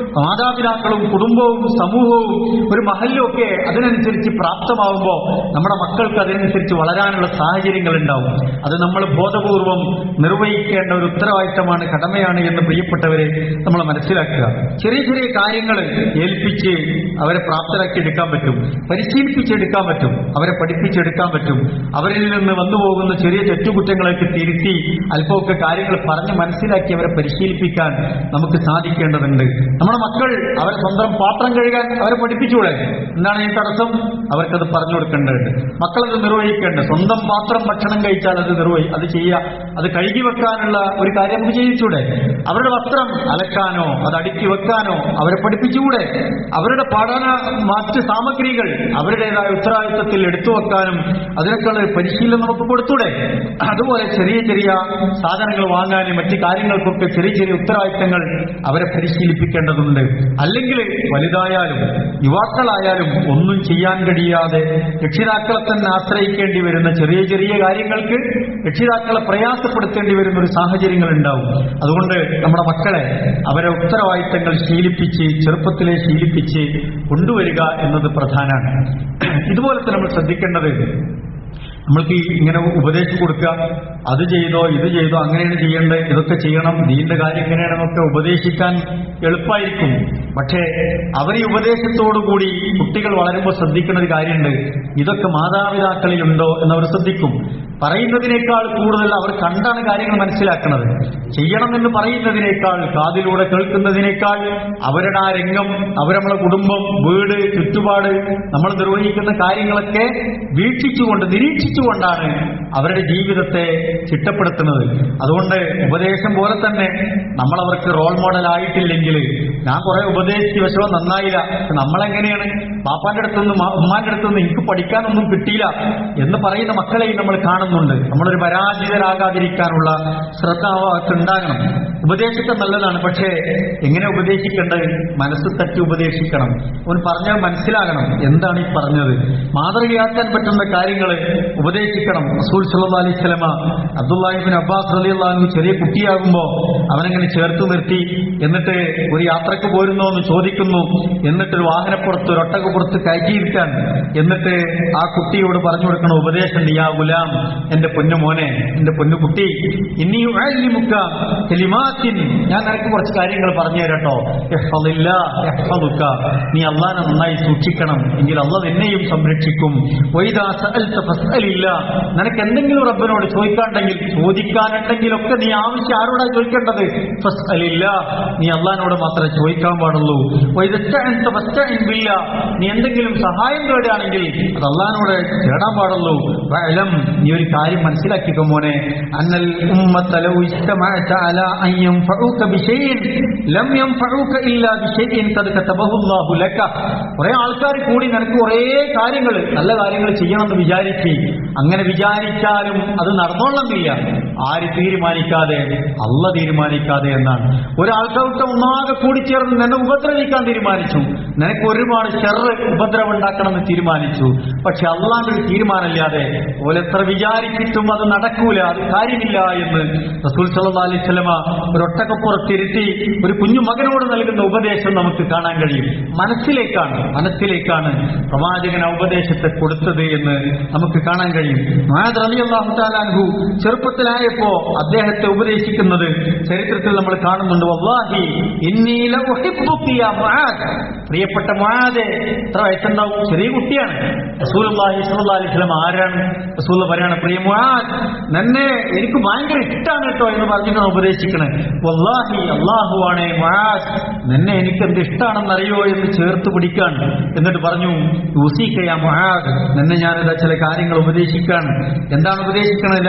മാതാപിതാക്കളും കുടുംബവും സമൂഹവും ഒരു മഹല്ലും ഒക്കെ അതിനനുസരിച്ച് പ്രാപ്തമാകുമ്പോൾ നമ്മുടെ മക്കൾക്ക് അതിനനുസരിച്ച് വളരാനുള്ള സാഹചര്യങ്ങൾ ഉണ്ടാവും. അത് നമ്മൾ ബോധപൂർവം നിർവഹിക്കേണ്ട ഒരു ഉത്തരവാദിത്തമാണ്, കടമയാണ് എന്ന് പ്രിയപ്പെട്ടവരെ നമ്മൾ മനസ്സിലാക്കുക. ചെറിയ ചെറിയ കാര്യങ്ങൾ ഏൽപ്പിച്ച് അവരെ പ്രാപ്തരാക്കി എടുക്കാൻ പറ്റും, പരിശീലിപ്പിച്ചെടുക്കാൻ പറ്റും, അവരെ പഠിപ്പിച്ചെടുക്കാൻ പറ്റും. അവരിൽ നിന്ന് വന്നുപോകുന്ന ചെറിയ തെറ്റുകുറ്റങ്ങളൊക്കെ തിരുത്തി അല്പമൊക്കെ കാര്യങ്ങൾ പറഞ്ഞ് മനസ്സിലാക്കി അവരെ പരിശീലിപ്പിക്കാൻ നമുക്ക് സാധിക്കേണ്ടതുണ്ട്. നമ്മുടെ മക്കൾ അവരെ സ്വന്തം പാത്രം കഴുകാൻ അവരെ പഠിപ്പിച്ചൂടെ? എന്താണ് ഈ തടസ്സം? അവർക്കത് പറഞ്ഞു കൊടുക്കേണ്ടതുണ്ട്. മക്കളത് നിർവഹിക്കേണ്ട, സ്വന്തം പാത്രം ഭക്ഷണം കഴിച്ചാൽ അത് ചെയ്യുക, അത് കഴുകി വെക്കാനുള്ള ഒരു കാര്യം നമുക്ക് ചെയ്യിച്ചൂടെ? അവരുടെ വസ്ത്രം അലക്കാനോ അത് അടുക്കി വെക്കാനോ അവരെ പഠിപ്പിച്ചുകൂടെ? അവരുടെ പഠന മറ്റ് സാമഗ്രികൾ അവരുടേതായ ഉത്തരവാദിത്വത്തിൽ എടുത്തു വെക്കാനും അതിനൊക്കെയുള്ള ഒരു പരിശീലനം നമുക്ക് കൊടുത്തൂടെ? അതുപോലെ ചെറിയ ചെറിയ സാധനങ്ങൾ വാങ്ങാനും മറ്റ് കാര്യങ്ങൾക്കൊക്കെ ചെറിയ ചെറിയ ഉത്തരവാദിത്തങ്ങൾ അവരെ പരിശീലിപ്പിക്കേണ്ടതുണ്ട്. അല്ലെങ്കിൽ വലുതായാലും യുവാക്കളായാലും ഒന്നും ചെയ്യാൻ കഴിയാതെ രക്ഷിതാക്കളെ തന്നെ ആശ്രയിക്കേണ്ടി വരുന്ന ചെറിയ ചെറിയ കാര്യങ്ങൾക്ക് രക്ഷിതാക്കളെ പ്രയാസപ്പെടുത്തേണ്ടി വരുന്ന ഒരു സാഹചര്യങ്ങൾ ഉണ്ടാവും. അതുകൊണ്ട് നമ്മുടെ മക്കളെ അവരെ ഉത്തരവാദിത്തങ്ങൾ ശീലിപ്പിച്ച് ചെറുപ്പത്തിലെ ശീലിപ്പിച്ച് കൊണ്ടുവരിക എന്നത് പ്രധാനമാണ്. ഇതുപോലെ തന്നെ നമ്മൾ ശ്രദ്ധിക്കേണ്ടത്, നമ്മൾക്ക് ഇങ്ങനെ ഉപദേശം കൊടുക്കുക, അത് ചെയ്തോ ഇത് ചെയ്തോ അങ്ങനെയാണ് ചെയ്യേണ്ടത്, ഇതൊക്കെ ചെയ്യണം, ദീന്റെ കാര്യം എങ്ങനെയാണെന്നൊക്കെ ഉപദേശിക്കാൻ എളുപ്പമായിരിക്കും. പക്ഷേ അവർ ഈ ഉപദേശത്തോടുകൂടി കുട്ടികൾ വളരുമ്പോൾ ശ്രദ്ധിക്കുന്ന ഒരു കാര്യമുണ്ട്, ഇതൊക്കെ മാതാപിതാക്കളിലുണ്ടോ എന്നവർ ശ്രദ്ധിക്കും. പറയുന്നതിനേക്കാൾ കൂടുതൽ അവർ കണ്ടാണ് കാര്യങ്ങൾ മനസ്സിലാക്കുന്നത്. ചെയ്യണമെന്ന് പറയുന്നതിനേക്കാൾ, കാതിലൂടെ കേൾക്കുന്നതിനേക്കാൾ അവരുടെ ആ രംഗം, അവരമ്മളെ കുടുംബം, വീട്, ചുറ്റുപാട്, നമ്മൾ നിർവഹിക്കുന്ന കാര്യങ്ങളൊക്കെ വീക്ഷിച്ചുകൊണ്ട് നിരീക്ഷിച്ചുകൊണ്ടാണ് അവരുടെ ജീവിതത്തെ ചിട്ടപ്പെടുത്തുന്നത്. അതുകൊണ്ട് ഉപദേശം പോലെ തന്നെ നമ്മളവർക്ക് റോൾ മോഡൽ ആയിട്ടില്ലെങ്കിൽ, ഞാൻ കുറെ ഉപദേശിച്ച് പക്ഷേ നന്നായില്ല, നമ്മളെങ്ങനെയാണ് പാപ്പാന്റെ അടുത്തുനിന്ന് ഉമ്മാന്റെ അടുത്തുനിന്ന് എനിക്ക് പഠിക്കാനൊന്നും കിട്ടിയില്ല എന്ന് പറയുന്ന മക്കളെയും നമ്മൾ കാണുന്നുണ്ട്. നമ്മളൊരു പരാജിതരാകാതിരിക്കാനുള്ള ശ്രദ്ധ ഉണ്ടാകണം. ഉപദേശിക്കാൻ നല്ലതാണ്, പക്ഷേ എങ്ങനെ ഉപദേശിക്കേണ്ടത്? മനസ്സ് തട്ടി ഉപദേശിക്കണം. അവൻ പറഞ്ഞാൽ മനസ്സിലാകണം എന്താണ് ഈ പറഞ്ഞത്. മാതൃകയാക്കാൻ പറ്റുന്ന കാര്യങ്ങൾ ഉപദേശിക്കണം. റസൂൽ സല്ലല്ലാഹു അലൈഹി വസല്ലമ അബ്ദുല്ലാഹി ഇബ്നു അബ്ബാസ് റളിയല്ലാഹു അൻഹു ചെറിയ കുട്ടിയാകുമ്പോൾ അവനങ്ങനെ ചേർത്ത് നിർത്തി, എന്നിട്ട് ഒരു യാത്രക്ക് പോരുന്നോ എന്ന് ചോദിക്കുന്നു, എന്നിട്ടൊരു വാഹനപ്പുറത്ത് ഒരു ഒട്ടകപ്പുറത്ത് കയറ്റിയിരിക്കാൻ, എന്നിട്ട് ആ കുട്ടിയോട് പറഞ്ഞു കൊടുക്കണം ഉപദേശം, യാ ഗുലാം, എന്റെ പൊന്നുമോനെ, എന്റെ പൊന്നുകുട്ടി, ഇന്നി ഉഅല്ലിമുക കലിമാത്തിൻ, ഞാൻ നിനക്ക് കുറച്ച് കാര്യങ്ങൾ പറഞ്ഞു തരട്ടോ, ഇഹ്ഫളില്ലാഹ് യഹ്ഫളുക, നീ അല്ലാഹനെ നന്നായി സൂക്ഷിക്കണം, എങ്കിൽ അല്ലാഹ് നിന്നെയും സംരക്ഷിക്കും. വഇദാ സഅൽത ഫസ്അലില്ലാഹ്, നിനക്ക് എന്തെങ്കിലും റബ്ബിനോട് ചോദിക്കാനുണ്ടെങ്കിലൊക്കെ നീ ആവശ്യം ആരോടാ ചോദിക്കേണ്ടത്? ഫസ്അലില്ലാഹ്, നീ അല്ലാഹനോട് മാത്രമേ ചോദിക്കാൻ പാടുള്ളൂ. വഇദസ്തഅൻത ഫസ്തഇൻ ബില്ലാഹ്, നീ എന്തെങ്കിലും സഹായം തേടുകയാണെങ്കിൽ അത് അല്ലാഹനോട് തേടാൻ പാടുള്ളൂ. വഅലം, നീ ഒരു കാര്യം മനസ്സിലാക്കിക്കോ മോനെ, അന്നൽ ഉമ്മത ലൗ ഇസ്തമഅത അലാ അൻ യൻഫഉക ബിശൈഇൻ ലം യൻഫഉക ഇല്ലാ ബിശൈഇൻ ഖദ് കതബഹു അല്ലാഹു ലക. കുറേ ആൾക്കാർ കൂടി നിനക്ക് കുറേ കാര്യങ്ങൾ, നല്ല കാര്യങ്ങൾ ചെയ്യണമെന്ന് വിചാരിച്ച്, അങ്ങനെ വിചാരിച്ചാലും അത് നടന്നോളന്നില്ല. ആര് തീരുമാനിക്കാതെ? അല്ലാഹ് തീരുമാനിക്കാതെ എന്നാണ്. ഒരാൾക്കാർക്ക് ഒന്നാകെ കൂടിച്ചേർന്ന് നിന്നെ ഉപദ്രവിക്കാൻ തീരുമാനിച്ചു, നിനക്ക് ഒരുപാട് ഷർറ് ഉപദ്രവം ഉണ്ടാക്കണമെന്ന് തീരുമാനിച്ചു. പക്ഷെ അള്ളാന്റെ ഒരു തീരുമാനമില്ലാതെ ഓലെ എത്ര വിചാരിച്ചിട്ടും അത് നടക്കൂല, അത് കാര്യമില്ല എന്ന് റസൂൽ സല്ലല്ലാഹു അലൈഹി വസല്ലമ ഒരു ഒട്ടകപ്പുറത്തിരുത്തി ഒരു കുഞ്ഞു മകനോട് നൽകുന്ന ഉപദേശം നമുക്ക് കാണാൻ കഴിയും. മനസ്സിലേക്കാണ് പ്രവാചകൻ ഉപദേശത്തെ കൊടുത്തത് എന്ന് നമുക്ക് കാണാൻ കഴിയും. മുആദ് റളിയല്ലാഹു തആല അൻഹു ചെറുപ്പത്തിലായപ്പോ അദ്ദേഹത്തെ ഉപദേശിക്കുന്നത് ചരിത്രത്തിൽ നമ്മൾ കാണുന്നുണ്ട്. വല്ലാഹി ഇന്നി ലഉഹിബ്ബുക യാ മുആദ്, പ്രിയപ്പെട്ട മുആദേ. എത്ര വയസ്സുണ്ടാവും? ചെറിയ കുട്ടിയാണ്. റസൂലുള്ളാഹി സ്വല്ലല്ലാഹു അലൈഹി വസല്ലം ആരാണ്? റസൂൽ പറയാണ്, പ്രിയ മുആദ്, നിന്നെ എനിക്ക് ഭയങ്കര ഇഷ്ടമാണ് കേട്ടോ എന്ന് പറഞ്ഞിട്ടാണ് ഉപദേശിക്കണേ. വല്ലാഹി അല്ലാഹുവാണേ മുആദ്, നിന്നെ എനിക്ക് എന്ത് ഇഷ്ടമാണെന്നറിയോ എന്ന് ചേർത്ത് പിടിക്കാൻ. എന്നിട്ട് പറഞ്ഞു, യൂസിക യാ മുആദ്, നിന്നെ ഞാനിതാ ചില കാര്യങ്ങൾ ഉപദേശിക്കാണ്. എന്താണ് ഉപദേശിക്കണത്?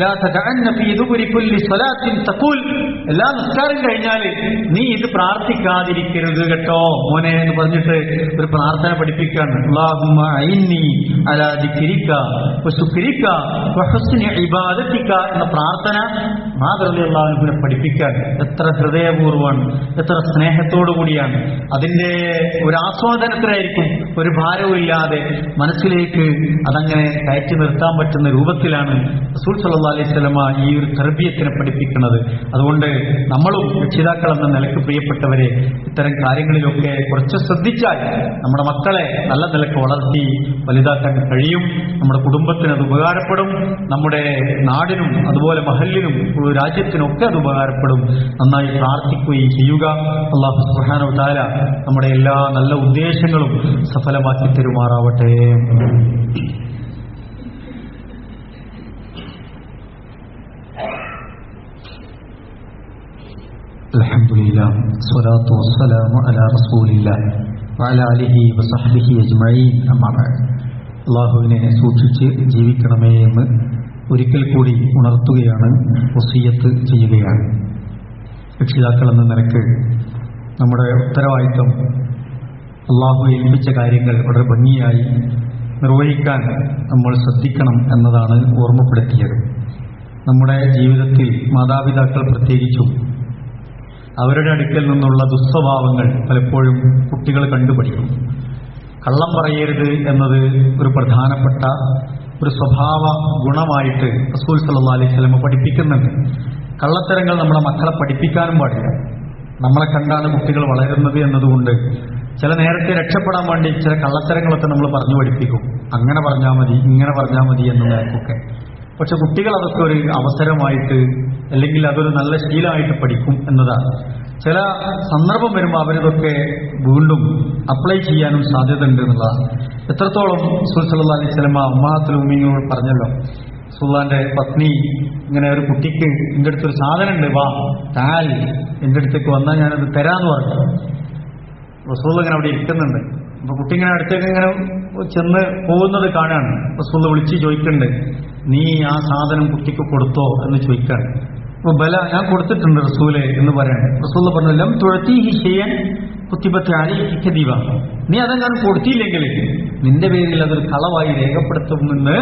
ലാ തദഅന്ന ഫീ ദുബുരി കുല്ലി സ്വലാത്തിൻ തഖൂൽ, എല്ലാ നിസ്കാരം കഴിഞ്ഞാൽ നീ ഇത് പ്രാർത്ഥിക്കാതിരിക്കരുത് കേട്ടോ മോനെ എന്ന് പറഞ്ഞിട്ട് ഒരു പ്രാർത്ഥന പഠിപ്പിക്കാണ്. അല്ലാഹുമ്മ അഇന്നി അലാ ദിക്രിക വശുക്രിക വഹുസ്നി ഇബാദതിക എന്ന പ്രാർത്ഥന റളിയല്ലാഹു അൻഹുവിനെ പഠിപ്പിക്കാൻ എത്ര ഹൃദയപൂർവ്വമാണ്, എത്ര സ്നേഹത്തോടു കൂടിയാണ്. അതിന്റെ ഒരു ആസ്വാദനത്തിലായിരിക്കും, ഒരു ഭാരവും ഇല്ലാതെ മനസ്സിലേക്ക് അതങ്ങനെ കയറ്റി നിർത്താൻ പറ്റുന്ന രൂപത്തിലാണ് റസൂൽ സല്ലല്ലാഹു അലൈഹി വസല്ലമ ഈ ഒരു തർബിയത്തിനെ പഠിപ്പിക്കുന്നത്. അതുകൊണ്ട് നമ്മളും രക്ഷിതാക്കൾ എന്ന നിലക്ക് പ്രിയപ്പെട്ടവരെ ഇത്തരം കാര്യങ്ങളിലൊക്കെ കുറച്ച് ശ്രദ്ധിച്ചാൽ നമ്മുടെ മക്കളെ നല്ല നിലക്ക് വളർത്തി വലുതാക്കാൻ കഴിയും. നമ്മുടെ കുടുംബത്തിന് അത് ഉപകാരപ്പെടും, നമ്മുടെ നാടിനും അതുപോലെ മഹല്ലിനും രാജ്യത്തിനൊക്കെ അത് ഉപകാരപ്പെടും. നന്നായി പ്രാർത്ഥിക്കുകയും ചെയ്യുക. അല്ലാഹു സുബ്ഹാനഹു വ തആല നമ്മുടെ എല്ലാ നല്ല ഉദ്ദേശങ്ങളും സഫലമാക്കി തരുമാറാവട്ടെ. അൽഹംദുലില്ലാഹ് സ്വലാത്തു വസ്സലാമു അലാ റസൂലില്ലാഹ് വഅലാ ആലിഹി വസഹ്ബിഹി അജ്മഈൻ. അമ്മാ ബഅദ്. അല്ലാഹുവിനെ സൂക്ഷിച്ച് ജീവിക്കണമേ എന്ന് ഒരിക്കൽ കൂടി ഉണർത്തുകയാണ്, വസിയ്യത്ത് ചെയ്യുകയാണ്. രക്ഷിതാക്കൾ എന്ന നിലക്ക് നമ്മുടെ ഉത്തരവാദിത്വം അല്ലാഹു ഏൽപ്പിച്ച കാര്യങ്ങൾ വളരെ ഭംഗിയായി നിർവഹിക്കാൻ നമ്മൾ ശ്രദ്ധിക്കണം എന്നതാണ് ഓർമ്മപ്പെടുത്തിയത്. നമ്മുടെ ജീവിതത്തിൽ മാതാപിതാക്കൾ പ്രത്യേകിച്ചും അവരുടെ അടുക്കൽ നിന്നുള്ള ദുസ്വഭാവങ്ങൾ പലപ്പോഴും കുട്ടികൾ കണ്ടുപഠിക്കും. കള്ളം പറയരുത് എന്നത് ഒരു പ്രധാനപ്പെട്ട ഒരു സ്വഭാവ ഗുണമായിട്ട് റസൂൽ സല്ലല്ലാഹു അലൈഹി വസല്ലം പഠിപ്പിക്കുന്നുണ്ട്. കള്ളത്തരങ്ങൾ നമ്മളെ മക്കളെ പഠിപ്പിക്കാനും പാടില്ല. നമ്മളെ കണ്ടാണ് കുട്ടികൾ വളരുന്നത് എന്നതുകൊണ്ട് ചില നേരത്തെ രക്ഷപ്പെടാൻ വേണ്ടി ചില കള്ളത്തരങ്ങളൊക്കെ നമ്മൾ പറഞ്ഞു പഠിപ്പിക്കും. അങ്ങനെ പറഞ്ഞാൽ മതി, ഇങ്ങനെ പറഞ്ഞാൽ മതി എന്ന നിലക്കൊക്കെ. പക്ഷെ കുട്ടികൾ അതൊക്കെ ഒരു അവസരമായിട്ട് അല്ലെങ്കിൽ അതൊരു നല്ല ശീലമായിട്ട് പഠിക്കും എന്നതാണ്. ചില സന്ദർഭം വരുമ്പോൾ അവരിതൊക്കെ വീണ്ടും അപ്ലൈ ചെയ്യാനും സാധ്യത ഉണ്ട് എന്നുള്ളതാണ്. എത്രത്തോളം റസൂൽ സല്ലല്ലാഹു അലൈഹി വസല്ലം ഉമ്മഹാത്തുൽ മുഅ്മിനീനോട് പറഞ്ഞല്ലോ, റസൂലുള്ളാഹിന്റെ പത്നി ഇങ്ങനെ ഒരു കുട്ടിക്ക് എൻ്റെ അടുത്തൊരു സാധനം ഉണ്ട്, വാ താൽ എൻ്റെ അടുത്തേക്ക് വന്നാൽ ഞാനത് തരാമെന്ന് പറഞ്ഞു. റസൂൽ ഇങ്ങനെ അവിടെ ഇരിക്കുന്നുണ്ട്. അപ്പൊ കുട്ടി ഇങ്ങനെ അടുത്തേക്ക് ഇങ്ങനെ ചെന്ന് പോകുന്നത് കാണാണ്. റസൂൽ വിളിച്ച് ചോദിക്കുന്നുണ്ട്, നീ ആ സാധനം കുട്ടിക്ക് കൊടുത്തോ എന്ന് ചോദിക്കാണ്. അപ്പൊ ബല, ഞാൻ കൊടുത്തിട്ടുണ്ട് റസൂലെ എന്ന് പറയാണ്. റസൂൽ പറഞ്ഞു, ലം തുഅതീഹി ശൈഅൻ കുത്തിബത്ത് അലൈഹി കദിബ, നീ അതെങ്ങാനും കൊടുത്തില്ലെങ്കിൽ നിന്റെ പേരിൽ അതൊരു കളവായി രേഖപ്പെടുത്തുമെന്ന്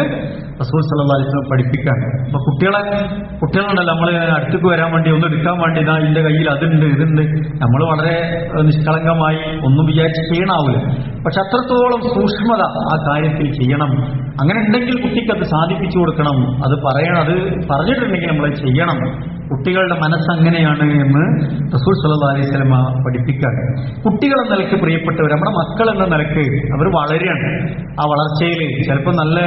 റസൂൽ സല്ലല്ലാഹു അലൈഹി വസല്ലം പഠിപ്പിക്കാണ്. അപ്പൊ കുട്ടികളുണ്ടല്ലോ, നമ്മൾ അടുത്തേക്ക് വരാൻ വേണ്ടി ഒന്ന് എടുക്കാൻ വേണ്ടി ഇതാ എന്റെ കയ്യിൽ അതുണ്ട് ഇതുണ്ട്, നമ്മൾ വളരെ നിഷ്കളങ്കമായി ഒന്നും വിചാരിച്ച് ചെയ്യണാവൂല. പക്ഷെ അത്രത്തോളം സൂക്ഷ്മത ആ കാര്യത്തിൽ ചെയ്യണം. അങ്ങനെ ഉണ്ടെങ്കിൽ കുട്ടിക്ക് അത് സാധിപ്പിച്ചു കൊടുക്കണം. അത് പറയണം, അത് പറഞ്ഞിട്ടുണ്ടെങ്കിൽ നമ്മളത് ചെയ്യണം. കുട്ടികളുടെ മനസ്സങ്ങനെയാണ് എന്ന് റസൂൽ സല്ലല്ലാഹു അലൈഹി വസല്ലം പഠിപ്പിക്കാണ്. കുട്ടികളെന്ന നിലയ്ക്ക് പ്രിയപ്പെട്ടവർ, നമ്മുടെ മക്കൾ എന്ന നിലയ്ക്ക് അവർ വളരെയാണ്. ആ വളർച്ചയിൽ ചിലപ്പോൾ നല്ല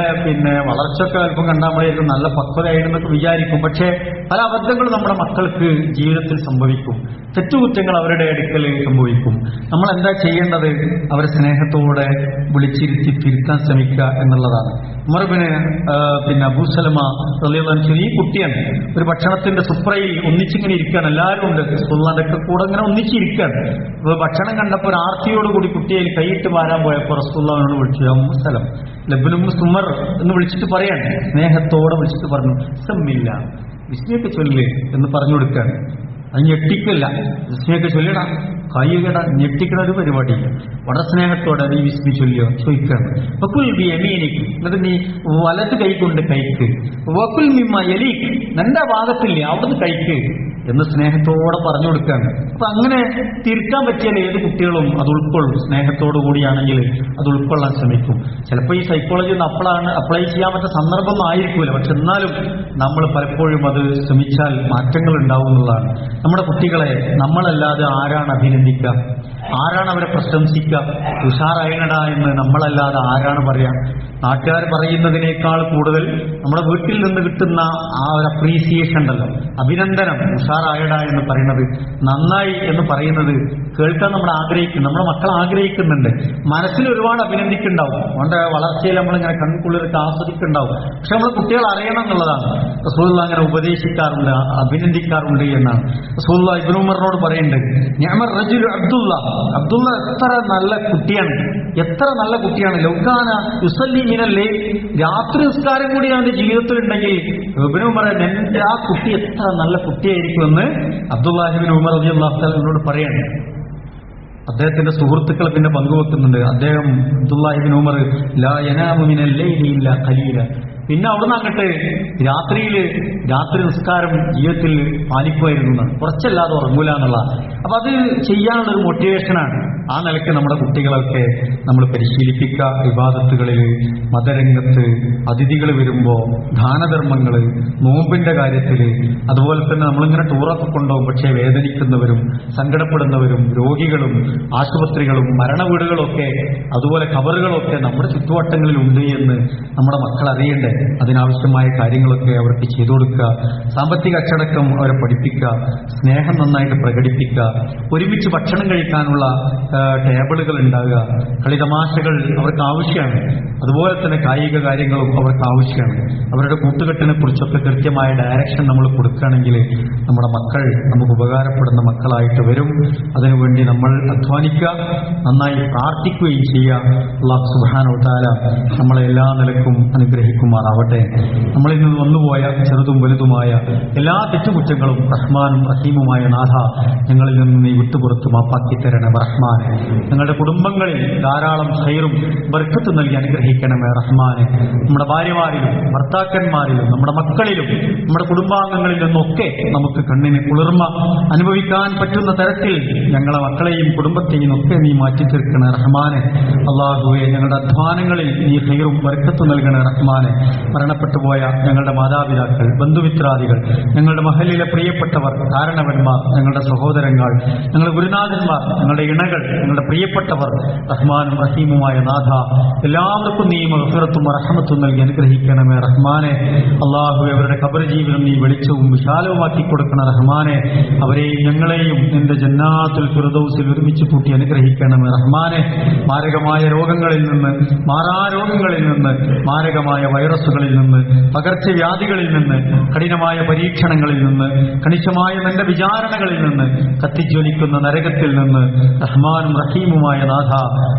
വളർച്ചയൊക്കെ അല്പം കണ്ടാൽ നല്ല പക്വതയായിരുന്നൊക്കെ വിചാരിക്കും. പക്ഷേ പല അബദ്ധങ്ങളും നമ്മുടെ മക്കൾക്ക് ജീവിതത്തിൽ സംഭവിക്കും. തെറ്റുകുറ്റങ്ങൾ അവരുടെ അടുക്കൽ സംഭവിക്കും. നമ്മൾ എന്താ ചെയ്യേണ്ടത്? അവരെ സ്നേഹത്തോടെ വിളിച്ചിരുത്തി തിരുത്താൻ ശ്രമിക്കുക എന്നുള്ളതാണ്. ഉമർ ബിൻ അബൂ സലമ റളിയല്ലാഹു അൻഹു, ഈ കുട്ടിയാണ് ഒരു ഭക്ഷണത്തിന്റെ സുപ്രയിൽ ഒന്നിച്ചിങ്ങനെ ഇരിക്കുകയാണ്. എല്ലാവരും ഉണ്ട്, റസൂലുള്ളാഹിന്റെ ഒക്കെ കൂടെ ഇങ്ങനെ ഒന്നിച്ചിരിക്കുകയാണ്. അപ്പോൾ ഭക്ഷണം കണ്ടപ്പോൾ ഒരു ആർത്തിയോടുകൂടി കുട്ടിയെ കൈയിട്ട് മാറാൻ പോയപ്പോൾ റസൂലുള്ളാഹിനോട് വിളിച്ചു, അമ്മുസലം ലബ്നും സുമർ എന്ന് വിളിച്ചിട്ട് പറയാണ്, സ്നേഹത്തോടെ വിളിച്ചിട്ട് പറഞ്ഞു, സമ്മില്ല, വിസ്മയൊക്കെ ചൊല്ല് എന്ന് പറഞ്ഞു കൊടുക്കുകയാണ്. അത് ഞെട്ടിക്കല്ല, വിസ്മയൊക്കെ ചൊല്ലിടാ, കൈകട ഞെട്ടിക്കണ ഒരു പരിപാടിയില്ല. വളരെ സ്നേഹത്തോടെ നീ വിസ്മി ചൊല്ലിയോ ചോദിക്കുകയാണ്. വക്കുൽ ബി യമീനിക്, എന്നിട്ട് നീ വലത് കൈ കൊണ്ട് കഴിക്ക്. വക്കുൽ മിമ്മ യലീക്, നിന്റെ ഭാഗത്തില്ലേ അവിടുന്ന് കഴിക്ക് എന്ന് സ്നേഹത്തോടെ പറഞ്ഞു കൊടുക്കുകയാണ്. അപ്പൊ അങ്ങനെ തിരുത്താൻ പറ്റിയാൽ ഏത് കുട്ടികളും അത് ഉൾക്കൊള്ളും. സ്നേഹത്തോടു കൂടിയാണെങ്കിൽ അത് ഉൾക്കൊള്ളാൻ ശ്രമിക്കും. ചിലപ്പോൾ ഈ സൈക്കോളജി ഒന്നും അപ്ലൈ ചെയ്യാൻ പറ്റുന്ന സന്ദർഭമൊന്നും ആയിരിക്കില്ല. പക്ഷെ എന്നാലും നമ്മൾ പലപ്പോഴും അത് ശ്രമിച്ചാൽ മാറ്റങ്ങൾ ഉണ്ടാവും എന്നുള്ളതാണ്. നമ്മുടെ കുട്ടികളെ നമ്മളല്ലാതെ ആരാണ് അഭിനന്ദിക്കുക? ആരാണ് അവരെ പ്രശംസിക്കുക? ഉഷാറായണടാ എന്ന് നമ്മളല്ലാതെ ആരാണ് പറയാ? നാട്ടുകാർ പറയുന്നതിനേക്കാൾ കൂടുതൽ നമ്മുടെ വീട്ടിൽ നിന്ന് കിട്ടുന്ന ആ ഒരു അപ്രീസിയേഷൻ ഉണ്ടല്ലോ, അഭിനന്ദനം, ഉഷാറായടാ എന്ന് പറയുന്നത്, നന്നായി എന്ന് പറയുന്നത് കേൾക്കാൻ നമ്മുടെ മക്കൾ ആഗ്രഹിക്കുന്നുണ്ട്. മനസ്സിൽ ഒരുപാട് അഭിനന്ദിക്കുന്നുണ്ടാവും, അവന്റെ വളർച്ചയിൽ നമ്മളിങ്ങനെ കൺകുളിർക്ക് ആസ്വദിക്കുന്നുണ്ടാവും. പക്ഷെ നമ്മൾ കുട്ടികൾ അറിയണം എന്നുള്ളതാണ്. റസൂലുള്ളാഹി അങ്ങനെ ഉപദേശിക്കാറുണ്ട്, അഭിനന്ദിക്കാറുണ്ട് എന്നാണ്. റസൂലുള്ളാഹി ഇബ്നു ഉമറിനോട് പറയുന്നുണ്ട്, നിഅമർ റജുലു അബ്ദുള്ള എത്ര നല്ല കുട്ടിയാണ്, എത്ര നല്ല കുട്ടിയാണ്. ലൗകാന യുസല്ലി മിനൽ ലൈൽ, രാത്രി നിസ്കാരം കൂടി അവന്റെ ജീവിതത്തിൽ ഉണ്ടെങ്കിൽ ഇബ്നു ഉമർ എന്റെ ആ കുട്ടി എത്ര നല്ല കുട്ടിയായിരിക്കുമെന്ന് അബ്ദുല്ലാഹി ഇബ്നു ഉമർ റളിയല്ലാഹു തആല എന്നോട് പറയാണ്. അദ്ദേഹത്തിന്റെ സുഹൃത്തുക്കൾ പിന്നെ പങ്കുവെക്കുന്നുണ്ട്, അദ്ദേഹം അബ്ദുല്ലാഹി ഇബ്നു ഉമർ ലാ യനാമു മിനൽ ലൈലി ഇല്ലാ ഖലീല, പിന്നെ അവിടുന്ന് അങ്ങോട്ട് രാത്രി നിസ്കാരം ജീവിതത്തിൽ പാലിക്കുമായിരുന്നു, കുറച്ചല്ലാതെ ഉറങ്ങൂല എന്നുള്ള. അപ്പൊ അത് ചെയ്യാനുള്ളൊരു മോട്ടിവേഷനാണ്. ആ നിലയ്ക്ക് നമ്മുടെ കുട്ടികളൊക്കെ നമ്മൾ പരിശീലിപ്പിക്കുക. ഇബാദത്തുകളിൽ, മതരംഗത്ത്, അതിഥികൾ വരുമ്പോൾ, ദാനധർമ്മങ്ങൾ, നോമ്പിന്റെ കാര്യത്തിൽ, അതുപോലെ തന്നെ നമ്മളിങ്ങനെ ടൂറൊക്കെ കൊണ്ടുപോകും, പക്ഷേ വേദനിക്കുന്നവരും സങ്കടപ്പെടുന്നവരും രോഗികളും ആശുപത്രികളും മരണവീടുകളൊക്കെ അതുപോലെ ഖബറുകളൊക്കെ നമ്മുടെ ചുറ്റുവട്ടങ്ങളിലുണ്ട് എന്ന് നമ്മുടെ മക്കൾ അറിയണ്ടേ. അതിനാവശ്യമായ കാര്യങ്ങളൊക്കെ അവർക്ക് ചെയ്തു കൊടുക്കുക. സാമ്പത്തിക അച്ചടക്കം അവരെ പഠിപ്പിക്കുക. സ്നേഹം നന്നായിട്ട് പ്രകടിപ്പിക്കുക. ഒരുമിച്ച് ഭക്ഷണം കഴിക്കാനുള്ള ടേബിളുകൾ ഉണ്ടാകുക. കളിതമാശകൾ അവർക്ക് ആവശ്യമാണ്. അതുപോലെ തന്നെ കായിക കാര്യങ്ങളും അവർക്ക് ആവശ്യമാണ്. അവരുടെ കൂട്ടുകെട്ടിനെ കുറിച്ചൊക്കെ കൃത്യമായ ഡയറക്ഷൻ നമ്മൾ കൊടുക്കുകയാണെങ്കിൽ നമ്മുടെ മക്കൾ നമുക്ക് ഉപകാരപ്പെടുന്ന മക്കളായിട്ട് വരും. അതിനുവേണ്ടി നമ്മൾ അധ്വാനിക്കുക, നന്നായി പ്രാർത്ഥിക്കുകയും ചെയ്യുക. അല്ലാഹു സുബ്ഹാനഹു വ തആല നമ്മളെ എല്ലാ നിലക്കും അനുഗ്രഹിക്കുമാറാവട്ടെ. നമ്മളിൽ നിന്ന് വന്നുപോയ ചെറുതും വലുതുമായ എല്ലാ തെറ്റുകുറ്റങ്ങളും റഹ്മാനും റഹീമുമായ നാഥ ഞങ്ങളിൽ നിന്ന് നീ വിട്ടുപുറത്ത് മാപ്പാക്കി തരണമേ റഹ്മാനെ. ഞങ്ങളുടെ കുടുംബങ്ങളിൽ ധാരാളം ഖൈറും ബർക്കത്തും നൽകി അനുഗ്രഹിക്കണമേ റഹ്മാനെ. നമ്മുടെ ഭാര്യമാരിലും ഭർത്താക്കന്മാരിലും നമ്മുടെ മക്കളിലും നമ്മുടെ കുടുംബാംഗങ്ങളിൽ നിന്നൊക്കെ നമുക്ക് കണ്ണിന് കുളിർമ അനുഭവിക്കാൻ പറ്റുന്ന തരത്തിൽ ഞങ്ങളെ മക്കളെയും കുടുംബത്തെയും ഒക്കെ നീ മാറ്റി തീർക്കണേ റഹ്മാനെ. അല്ലാഹുവേ, ഞങ്ങളുടെ അധ്വാനങ്ങളിൽ നീ ഖൈറും ബർക്കത്തും നൽകണേ റഹ്മാനെ. മരണപ്പെട്ടുപോയ ഞങ്ങളുടെ മാതാപിതാക്കൾ, ബന്ധുമിത്രാദികൾ, ഞങ്ങളുടെ മഹലിലെ പ്രിയപ്പെട്ടവർ, കാരണവന്മാർ, ഞങ്ങളുടെ സഹോദരങ്ങൾ, ഞങ്ങളുടെ ഗുരുനാഥന്മാർ, ഞങ്ങളുടെ ഇണകൾ, ഞങ്ങളുടെ പ്രിയപ്പെട്ടവർ, റഹ്മാനും റഹീമുമായ നാഥ എല്ലാവർക്കും നീ മഗ്ഫിറത്തും റഹ്മത്തും നൽകി അനുഗ്രഹിക്കണമേ റഹ്മാനെ. അല്ലാഹുവേ, അവരുടെ ഖബർ ജീവിതം നീ വെളിച്ചവും വിശാലവുമാക്കി കൊടുക്കണ റഹ്മാനെ. അവരെയും ഞങ്ങളെയും നിന്റെ ജന്നാത്തുൽ ഫിർദൗസിൽ ഒരുമിച്ച് കൂട്ടി അനുഗ്രഹിക്കണമേ റഹ്മാനെ. മാരകമായ രോഗങ്ങളിൽ നിന്ന്, മാറാരോഗങ്ങളിൽ നിന്ന്, മാരകമായ വൈറസുകളിൽ നിന്ന്, പകർച്ചവ്യാധികളിൽ നിന്ന്, കഠിനമായ പരീക്ഷണങ്ങളിൽ നിന്ന്, കണിശമായ നിന്റെ വിചാരണകളിൽ നിന്ന്, കത്തിജ്വലിക്കുന്ന നരകത്തിൽ നിന്ന് റഹ്മാനും റഹീമുമായ നാഥ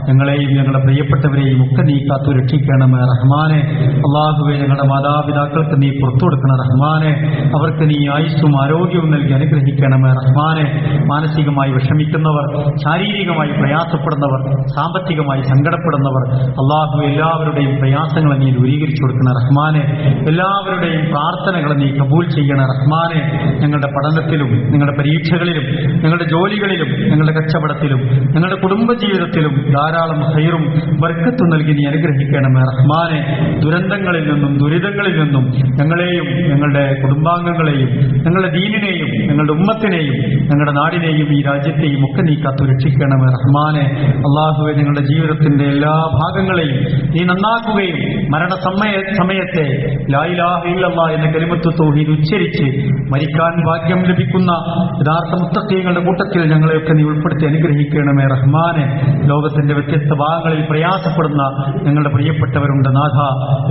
ഞങ്ങളെയും ഞങ്ങളുടെ പ്രിയപ്പെട്ടവരെയും ഒക്കെ നീ കാത്തു രക്ഷിക്കണമേ റഹ്മാനെ. അല്ലാഹുവേ, ഞങ്ങളുടെ മാതാപിതാക്കൾക്ക് നീ പുറത്തു കൊടുക്കണ റഹ്മാനെ. അവർക്ക് നീ ആയുസ്സും ആരോഗ്യവും നൽകി അനുഗ്രഹിക്കണമേ റഹ്മാനെ. മാനസികമായി വിഷമിക്കുന്നവർ, ശാരീരികമായി പ്രയാസപ്പെടുന്നവർ, സാമ്പത്തികമായി സങ്കടപ്പെടുന്നവർ, അല്ലാഹുവേ, എല്ലാവരുടെയും പ്രയാസങ്ങളെ നീ ദൂരീകരിച്ചു കൊടുക്കണ റഹ്മാനെ. എല്ലാവരുടെയും പ്രാർത്ഥനകളെ നീ കബൂൽ ചെയ്യണ റഹ്മാനെ. ഞങ്ങളുടെ പഠനത്തിലും ഞങ്ങളുടെ പരീക്ഷകളിലും ഞങ്ങളുടെ ജോലികളിലും ഞങ്ങളുടെ കച്ചവടത്തിലും ഞങ്ങളുടെ കുടുംബജീവിതത്തിലും ധാരാളം ഖൈറും ബർക്കത്തും നൽകി നീ അനുഗ്രഹിക്കണമേ റഹ്മാനെ. ദുരന്തങ്ങളിൽ നിന്നും ദുരിതങ്ങളിൽ നിന്നും ഞങ്ങളെയും ഞങ്ങളുടെ കുടുംബാംഗങ്ങളെയും ഞങ്ങളുടെ ദീനിനെയും ഞങ്ങളുടെ ഉമ്മത്തിനെയും ഞങ്ങളുടെ നാടിനെയും ഈ രാജ്യത്തെയും ഒക്കെ നീ കാത്തു രക്ഷിക്കണമേ റഹ്മാനെ. അല്ലാഹുവേ, ഞങ്ങളുടെ ജീവിതത്തിന്റെ എല്ലാ ഭാഗങ്ങളെയും നീ നന്നാക്കുകയും മരണസമയത്തെ ലാ ഇലാഹ ഇല്ലല്ലാഹ് എന്ന കലിമത്തു തൗഹീദ് ഉച്ചരിച്ച് മരിക്കാൻ ഭാഗ്യം ലഭിക്കുന്ന യഥാർത്ഥ മുത്തഖീങ്ങളുടെ കൂട്ടത്തിൽ ഞങ്ങളെയൊക്കെ നീ ഉൾപ്പെടുത്തി അനുഗ്രഹിക്കണമേ റഹ്മാനെ. ലോകത്തിന്റെ വ്യത്യസ്ത ഭാഗങ്ങളിൽ പ്രയാസപ്പെടുന്ന ഞങ്ങളുടെ പ്രിയപ്പെട്ടവരുണ്ട് നാഥ.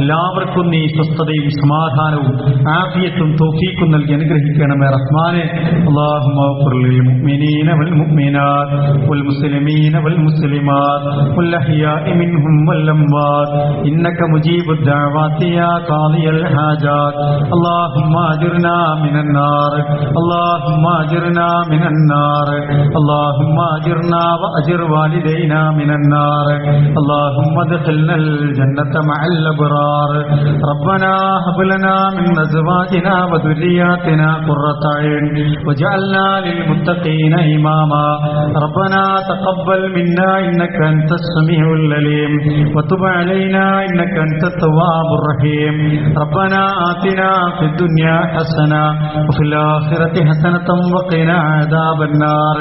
എല്ലാവർക്കും നീ സ്വസ്ഥതയും സമാധാനവും ആഫിയത്തും തൗഫീഖും നൽകി അനുഗ്രഹിക്കണമേ റഹ്മാനെ. അല്ലാഹുമ്മ ഗ്ഫിർ ലിൽ മുഅ്മിനീന വൽ മുഅ്മിനാത്ത് വൽ മുസ്ലിമീന വൽ മുസ്ലിമാത്ത് വൽ അഹ്യാഇ മിൻഹും വൽ അംവാത് ഇന്നക മുജീബുദ് ദഅവാതി യാ ഖാദിയൽ ഹാജാത്ത്. اللهم اجرنا من النار اللهم اجرنا من النار اللهم اجرنا وأجر والدينا من النار اللهم ادخلنا الجنة مع الأبرار ربنا هب لنا من أزواجنا وذرياتنا قرة أعين واجعلنا للمتقين إماما ربنا تقبل منا إنك أنت السميع العليم وتب علينا إنك أنت التواب الرحيم ربنا آتنا في الدنيا حسنة وفي الآخرة حسنة وقنا عذاب النار